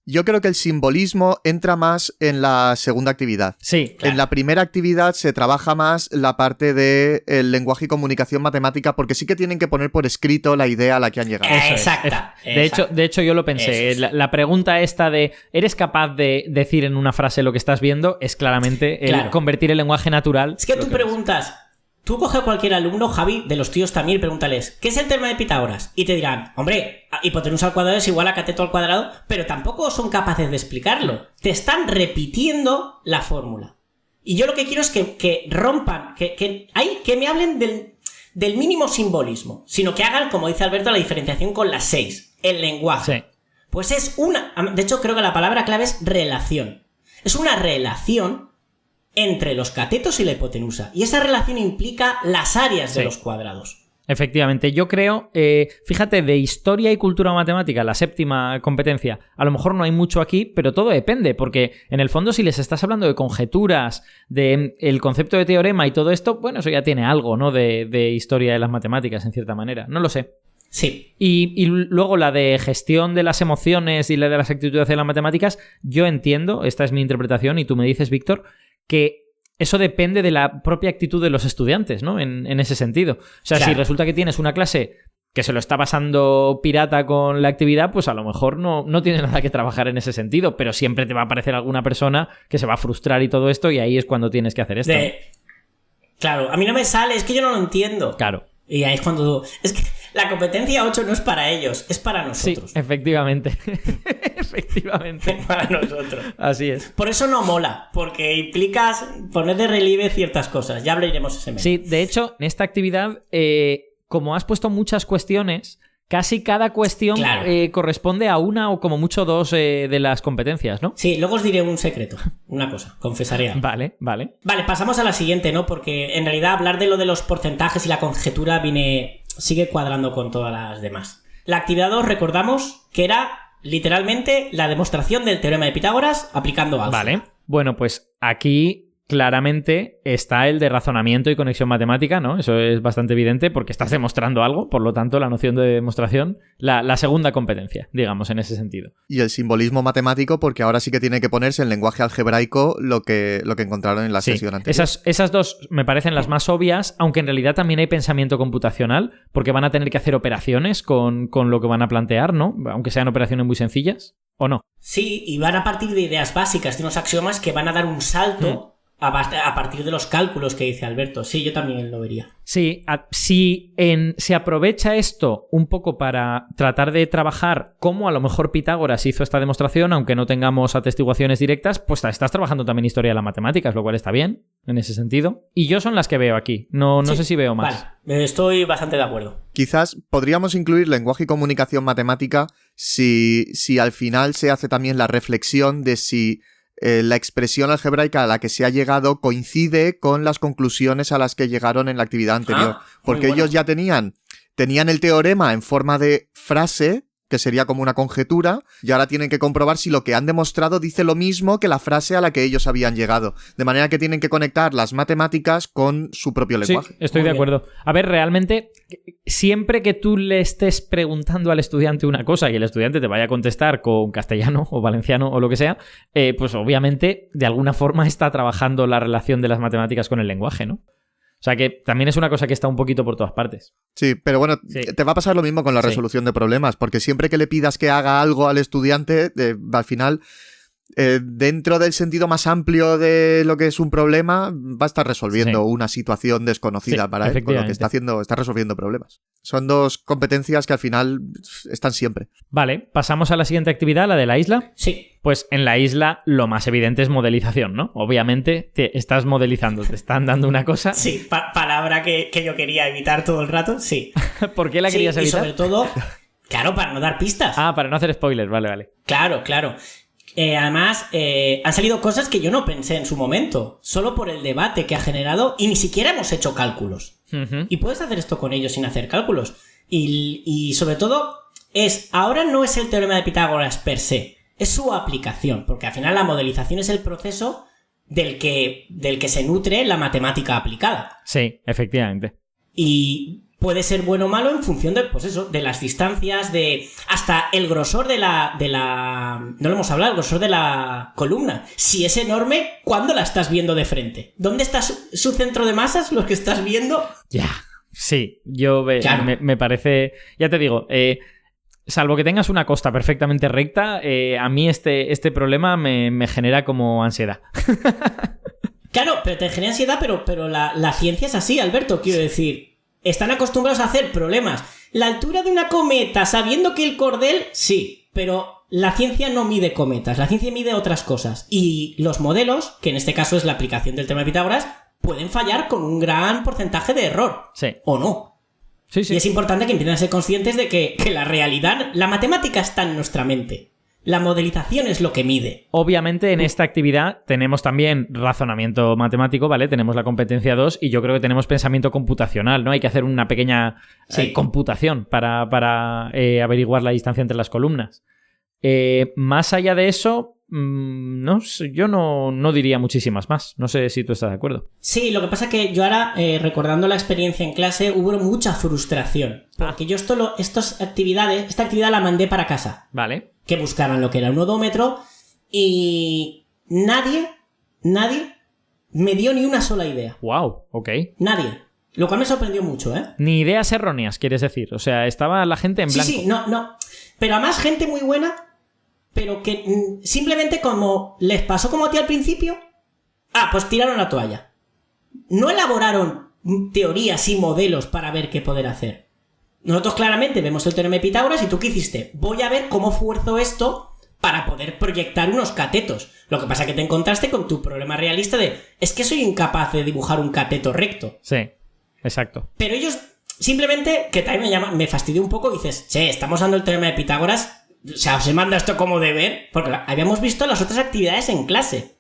yo creo que el simbolismo entra más en la segunda actividad. Sí, claro. En la primera actividad se trabaja más la parte del lenguaje y comunicación matemática, porque sí que tienen que poner por escrito la idea a la que han llegado. Exacta. De hecho, yo lo pensé. La pregunta esta de ¿eres capaz de decir en una frase lo que estás viendo? Es claramente el convertir el lenguaje natural. Es que tú preguntas... Tú coge a cualquier alumno, Javi, de los tíos también, y pregúntales, ¿qué es el teorema de Pitágoras? Y te dirán, hombre, hipotenusa al cuadrado es igual a cateto al cuadrado, pero tampoco son capaces de explicarlo. Te están repitiendo la fórmula. Y yo lo que quiero es que rompan, que me hablen del mínimo simbolismo, sino que hagan, como dice Alberto, la diferenciación con las 6, el lenguaje. Sí. Pues es de hecho creo que la palabra clave es relación. Es una relación entre los catetos y la hipotenusa. Y esa relación implica las áreas de los cuadrados. Efectivamente, yo creo, fíjate, de historia y cultura matemática, la 7ª competencia, a lo mejor no hay mucho aquí, pero todo depende, porque en el fondo si les estás hablando de conjeturas, de el concepto de teorema y todo esto, bueno, eso ya tiene algo, ¿no? De historia de las matemáticas, en cierta manera. No lo sé. Sí. Y luego la de gestión de las emociones y la de las actitudes de las matemáticas, yo entiendo, esta es mi interpretación, y tú me dices, Víctor, que eso depende de la propia actitud de los estudiantes, ¿no? En ese sentido. O sea, claro, si resulta que tienes una clase que se lo está pasando pirata con la actividad, pues a lo mejor no tiene nada que trabajar en ese sentido, pero siempre te va a aparecer alguna persona que se va a frustrar y todo esto, y ahí es cuando tienes que hacer esto. Claro, a mí no me sale, es que yo no lo entiendo. Claro. Y ahí es cuando... Es que la competencia 8 no es para ellos, es para nosotros. Sí, efectivamente. Efectivamente. Para nosotros. Así es. Por eso no mola, porque implicas poner de relieve ciertas cosas. Ya hablaremos ese mes. Sí, de hecho, en esta actividad, como has puesto muchas cuestiones, casi cada cuestión corresponde a una o como mucho 2 de las competencias, ¿no? Sí, luego os diré un secreto, una cosa, confesaré algo. Vale. Vale, pasamos a la siguiente, ¿no? Porque en realidad hablar de lo de los porcentajes y la conjetura sigue cuadrando con todas las demás. La actividad 2, recordamos que era literalmente la demostración del teorema de Pitágoras aplicando álgebra. Vale, bueno, pues aquí claramente está el de razonamiento y conexión matemática, ¿no? Eso es bastante evidente porque estás demostrando algo, por lo tanto la noción de demostración, la segunda competencia, digamos, en ese sentido. Y el simbolismo matemático, porque ahora sí que tiene que ponerse en lenguaje algebraico lo que encontraron en la sesión anterior. Esas dos me parecen las más obvias, aunque en realidad también hay pensamiento computacional, porque van a tener que hacer operaciones con lo que van a plantear, ¿no? Aunque sean operaciones muy sencillas, ¿o no? Sí, y van a partir de ideas básicas, de unos axiomas que van a dar un salto a partir de los cálculos que dice Alberto. Sí, yo también lo vería. Sí, si se aprovecha esto un poco para tratar de trabajar cómo a lo mejor Pitágoras hizo esta demostración, aunque no tengamos atestiguaciones directas, pues estás trabajando también historia de las matemáticas, lo cual está bien en ese sentido. Y yo son las que veo aquí, no sé si veo más. Vale, estoy bastante de acuerdo. Quizás podríamos incluir lenguaje y comunicación matemática si al final se hace también la reflexión de si la expresión algebraica a la que se ha llegado coincide con las conclusiones a las que llegaron en la actividad anterior. Porque ellos ya tenían el teorema en forma de frase, que sería como una conjetura, y ahora tienen que comprobar si lo que han demostrado dice lo mismo que la frase a la que ellos habían llegado. De manera que tienen que conectar las matemáticas con su propio lenguaje. Sí, estoy de acuerdo. A ver, realmente, siempre que tú le estés preguntando al estudiante una cosa y el estudiante te vaya a contestar con castellano o valenciano o lo que sea, pues obviamente de alguna forma está trabajando la relación de las matemáticas con el lenguaje, ¿no? O sea que también es una cosa que está un poquito por todas partes. Sí, pero bueno, te va a pasar lo mismo con la resolución de problemas, porque siempre que le pidas que haga algo al estudiante, al final, dentro del sentido más amplio de lo que es un problema, va a estar resolviendo una situación desconocida para él, con lo que está resolviendo problemas. Son dos competencias que al final están siempre. Vale, pasamos a la siguiente actividad, la de la isla. Sí. Pues en la isla lo más evidente es modelización, ¿no? Obviamente te estás modelizando, te están dando una cosa. Sí, palabra que yo quería evitar todo el rato, sí. ¿Por qué la querías evitar? Y sobre todo, claro, para no dar pistas. Ah, para no hacer spoilers, vale. Claro. Además, han salido cosas que yo no pensé en su momento, solo por el debate que ha generado, y ni siquiera hemos hecho cálculos. Uh-huh. Y puedes hacer esto con ellos sin hacer cálculos. Y sobre todo, ahora no es el teorema de Pitágoras per se, es su aplicación, porque al final la modelización es el proceso del que se nutre la matemática aplicada. Sí, efectivamente. Y puede ser bueno o malo en función de las distancias, hasta el grosor de la no lo hemos hablado, el grosor de la columna. Si es enorme, ¿cuándo la estás viendo de frente? ¿Dónde está su centro de masas, lo que estás viendo? Ya, sí, claro. me parece, ya te digo, salvo que tengas una costa perfectamente recta, a mí este problema me genera como ansiedad. Claro, pero te genera ansiedad, pero la ciencia es así, Alberto, quiero decir. Están acostumbrados a hacer problemas. La altura de una cometa, sabiendo que el cordel, sí, pero la ciencia no mide cometas, la ciencia mide otras cosas. Y los modelos, que en este caso es la aplicación del teorema de Pitágoras, pueden fallar con un gran porcentaje de error. Sí. ¿O no? Sí, sí. Y es importante que empiecen a ser conscientes de que la realidad, la matemática está en nuestra mente. La modelización es lo que mide. Obviamente en esta actividad tenemos también razonamiento matemático, ¿vale? Tenemos la competencia 2 y yo creo que tenemos pensamiento computacional, ¿no? Hay que hacer una pequeña computación para averiguar la distancia entre las columnas. Más allá de eso, no, yo no diría muchísimas más. No sé si tú estás de acuerdo. Sí, lo que pasa es que yo ahora, recordando la experiencia en clase, hubo mucha frustración. Porque yo esta actividad la mandé para casa. Vale. Que buscaran lo que era un odómetro y nadie me dio ni una sola idea. Wow, ok. Nadie. Lo cual me sorprendió mucho, ¿eh? Ni ideas erróneas, quieres decir. O sea, estaba la gente en blanco. Sí, no. Pero además gente muy buena, pero que simplemente como les pasó como a ti al principio, pues tiraron la toalla. No elaboraron teorías y modelos para ver qué poder hacer. Nosotros claramente vemos el teorema de Pitágoras y tú ¿qué hiciste? Voy a ver cómo fuerzo esto para poder proyectar unos catetos. Lo que pasa es que te encontraste con tu problema realista de es que soy incapaz de dibujar un cateto recto. Sí, exacto. Pero ellos simplemente, que también me fastidió un poco, y dices, estamos dando el teorema de Pitágoras, o sea, se manda esto como deber, porque habíamos visto las otras actividades en clase.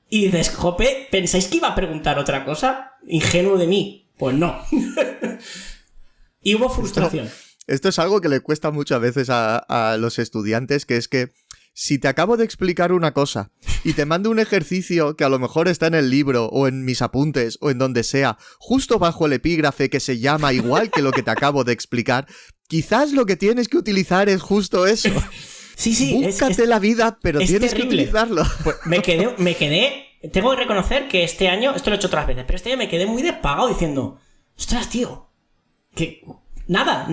Y dices, jope, ¿pensáis que iba a preguntar otra cosa? Ingenuo de mí. Pues no. Y hubo frustración. Esto es algo que le cuesta muchas veces a los estudiantes, que es que si te acabo de explicar una cosa y te mando un ejercicio que a lo mejor está en el libro o en mis apuntes o en donde sea, justo bajo el epígrafe que se llama igual que lo que te acabo de explicar, quizás lo que tienes que utilizar es justo eso. Sí, búscate la vida, pero tienes terrible. que utilizarlo. Pues me quedé, tengo que reconocer que este año, esto lo he hecho otras veces, pero este año me quedé muy despagado diciendo, ostras, tío, que nada.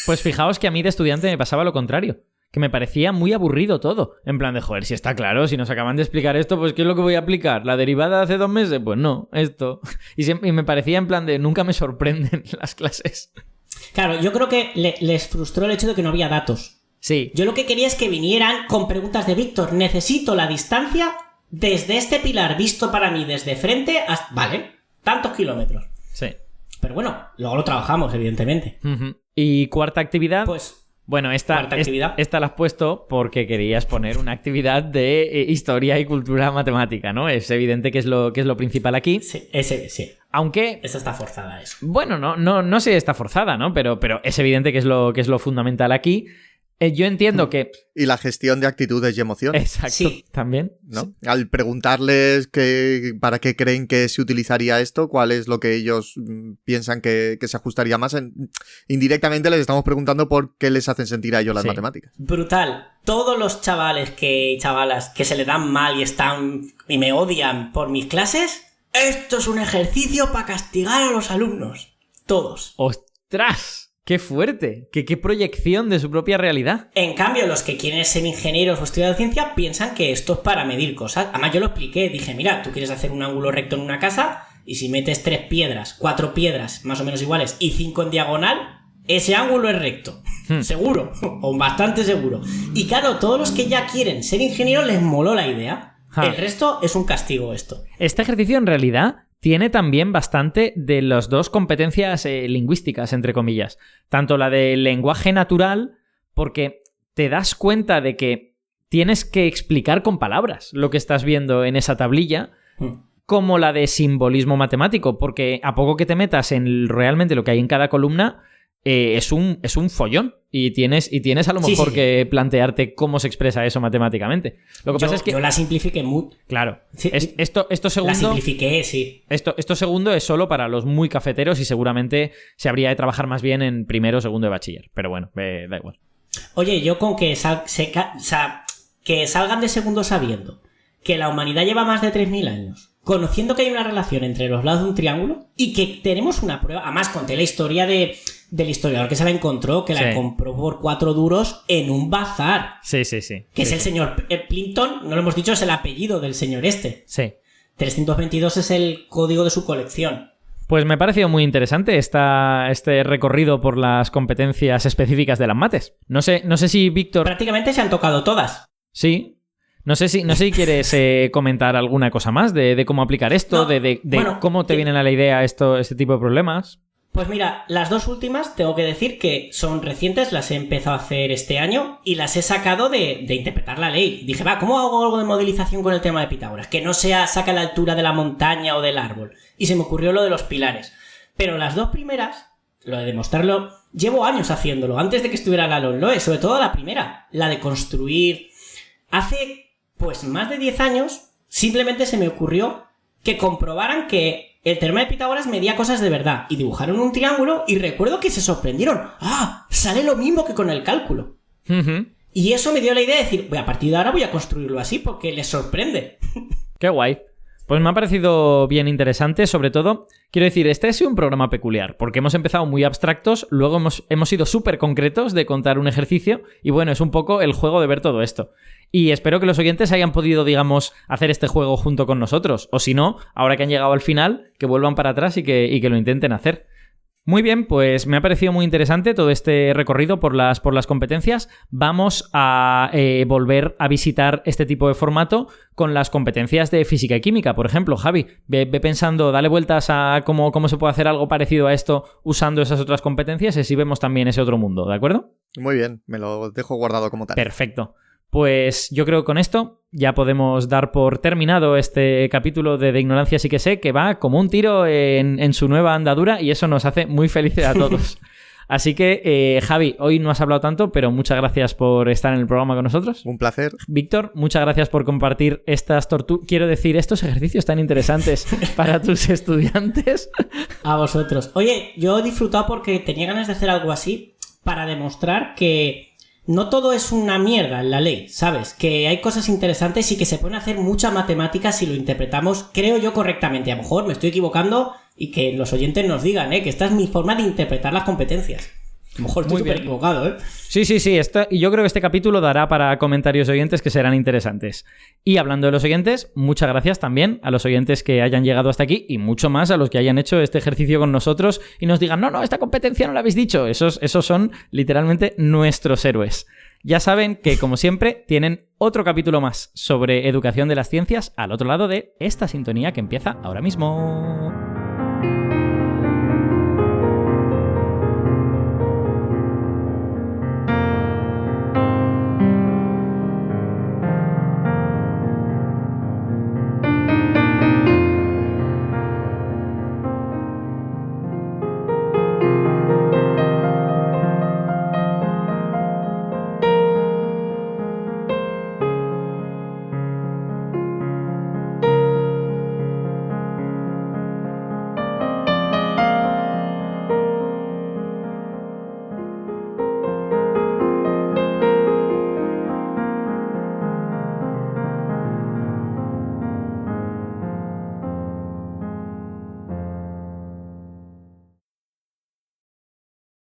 Pues fijaos que a mí de estudiante me pasaba lo contrario, que me parecía muy aburrido todo. En plan de, joder, si está claro, si nos acaban de explicar esto, pues ¿qué es lo que voy a aplicar? ¿La derivada de hace 2 meses? Pues no, esto. Y me parecía en plan de, nunca me sorprenden las clases. Claro, yo creo que les frustró el hecho de que no había datos. Sí. Yo lo que quería es que vinieran con preguntas de Víctor, necesito la distancia desde este pilar visto para mí desde frente hasta... Vale, tantos kilómetros. Sí. Pero bueno, luego lo trabajamos, evidentemente. Uh-huh. ¿Y cuarta actividad? Pues... Bueno, esta la has puesto porque querías poner una actividad de historia y cultura matemática, ¿no? Es evidente que es lo principal aquí. Sí, sí. Aunque... Esa está forzada, eso. Bueno, no sé si está forzada, ¿no? Pero es evidente que es lo fundamental aquí. Yo entiendo que... Y la gestión de actitudes y emociones. Exacto, sí. También. ¿No? Sí. Al preguntarles para qué creen que se utilizaría esto, cuál es lo que ellos piensan que se ajustaría más, indirectamente les estamos preguntando por qué les hacen sentir a ellos las matemáticas. Brutal. Todos los chavales y chavalas que se le dan mal y me odian por mis clases, esto es un ejercicio para castigar a los alumnos. Todos. ¡Ostras! ¡Qué fuerte! ¡Qué proyección de su propia realidad! En cambio, los que quieren ser ingenieros o estudiar ciencia piensan que esto es para medir cosas. Además, yo lo expliqué. Dije, mira, tú quieres hacer un ángulo recto en una casa y si metes 3 piedras, 4 piedras más o menos iguales y 5 en diagonal, ese ángulo es recto. Seguro. O bastante seguro. Y claro, todos los que ya quieren ser ingenieros les moló la idea. El resto es un castigo esto. Este ejercicio en realidad... tiene también bastante de las dos competencias lingüísticas, entre comillas. Tanto la de lenguaje natural, porque te das cuenta de que tienes que explicar con palabras lo que estás viendo en esa tablilla, como la de simbolismo matemático, porque a poco que te metas en realmente lo que hay en cada columna, es un follón. Y tienes a lo mejor que plantearte cómo se expresa eso matemáticamente. Lo que pasa es que... Yo la simplifiqué muy... Claro. Sí, esto segundo... La simplifiqué, sí. Esto segundo es solo para los muy cafeteros y seguramente se habría de trabajar más bien en primero o segundo de bachiller. Pero bueno, da igual. Oye, yo con que salgan de segundo sabiendo que la humanidad lleva más de 3.000 años, conociendo que hay una relación entre los lados de un triángulo y que tenemos una prueba... Además, conté la historia del historiador que se la encontró, que la compró por 4 duros en un bazar. Sí. Que es el señor Plimpton, no lo hemos dicho, es el apellido del señor este. Sí. 322 es el código de su colección. Pues me ha parecido muy interesante este recorrido por las competencias específicas de las mates. No sé si Víctor... Prácticamente se han tocado todas. Sí. No sé si quieres comentar alguna cosa más de cómo aplicar esto, No, de bueno, cómo te vienen a la idea este tipo de problemas. Pues mira, las dos últimas tengo que decir que son recientes, las he empezado a hacer este año y las he sacado de interpretar la ley. Dije, ¿cómo hago algo de modelización con el tema de Pitágoras? Que no sea saca la altura de la montaña o del árbol. Y se me ocurrió lo de los pilares. Pero las dos primeras, lo de demostrarlo, llevo años haciéndolo, antes de que estuviera la LOE, sobre todo la primera, la de construir. Hace, pues, más de 10 años, simplemente se me ocurrió que comprobaran que el teorema de Pitágoras medía cosas de verdad. Y dibujaron un triángulo y recuerdo que se sorprendieron. ¡Ah! Sale lo mismo que con el cálculo. Uh-huh. Y eso me dio la idea de decir, a partir de ahora voy a construirlo así porque les sorprende. ¡Qué guay! Pues me ha parecido bien interesante, sobre todo, quiero decir, este ha sido un programa peculiar, porque hemos empezado muy abstractos, luego hemos sido súper concretos de contar un ejercicio, y bueno, es un poco el juego de ver todo esto. Y espero que los oyentes hayan podido, digamos, hacer este juego junto con nosotros, o si no, ahora que han llegado al final, que vuelvan para atrás y que lo intenten hacer. Muy bien, pues me ha parecido muy interesante todo este recorrido por las competencias. Vamos a volver a visitar este tipo de formato con las competencias de física y química. Por ejemplo, Javi, ve pensando, dale vueltas a cómo se puede hacer algo parecido a esto usando esas otras competencias y así vemos también ese otro mundo, ¿de acuerdo? Muy bien, me lo dejo guardado como tal. Perfecto. Pues yo creo que con esto ya podemos dar por terminado este capítulo de Ignorancia sí que sé, que va como un tiro en su nueva andadura y eso nos hace muy felices a todos. Así que, Javi, hoy no has hablado tanto, pero muchas gracias por estar en el programa con nosotros. Un placer. Víctor, muchas gracias por compartir estos ejercicios tan interesantes para tus estudiantes. A vosotros. Oye, yo he disfrutado porque tenía ganas de hacer algo así para demostrar que no todo es una mierda en la ley, ¿sabes? Que hay cosas interesantes y que se pueden hacer mucha matemática si lo interpretamos, creo yo, correctamente. A lo mejor me estoy equivocando y que los oyentes nos digan, que esta es mi forma de interpretar las competencias. A lo mejor estoy súper equivocado, ¿eh? Sí. Y yo creo que este capítulo dará para comentarios de oyentes que serán interesantes. Y hablando de los oyentes, muchas gracias también a los oyentes que hayan llegado hasta aquí y mucho más a los que hayan hecho este ejercicio con nosotros y nos digan, no, esta competencia no la habéis dicho. Esos son literalmente nuestros héroes. Ya saben que, como siempre, tienen otro capítulo más sobre educación de las ciencias al otro lado de esta sintonía que empieza ahora mismo.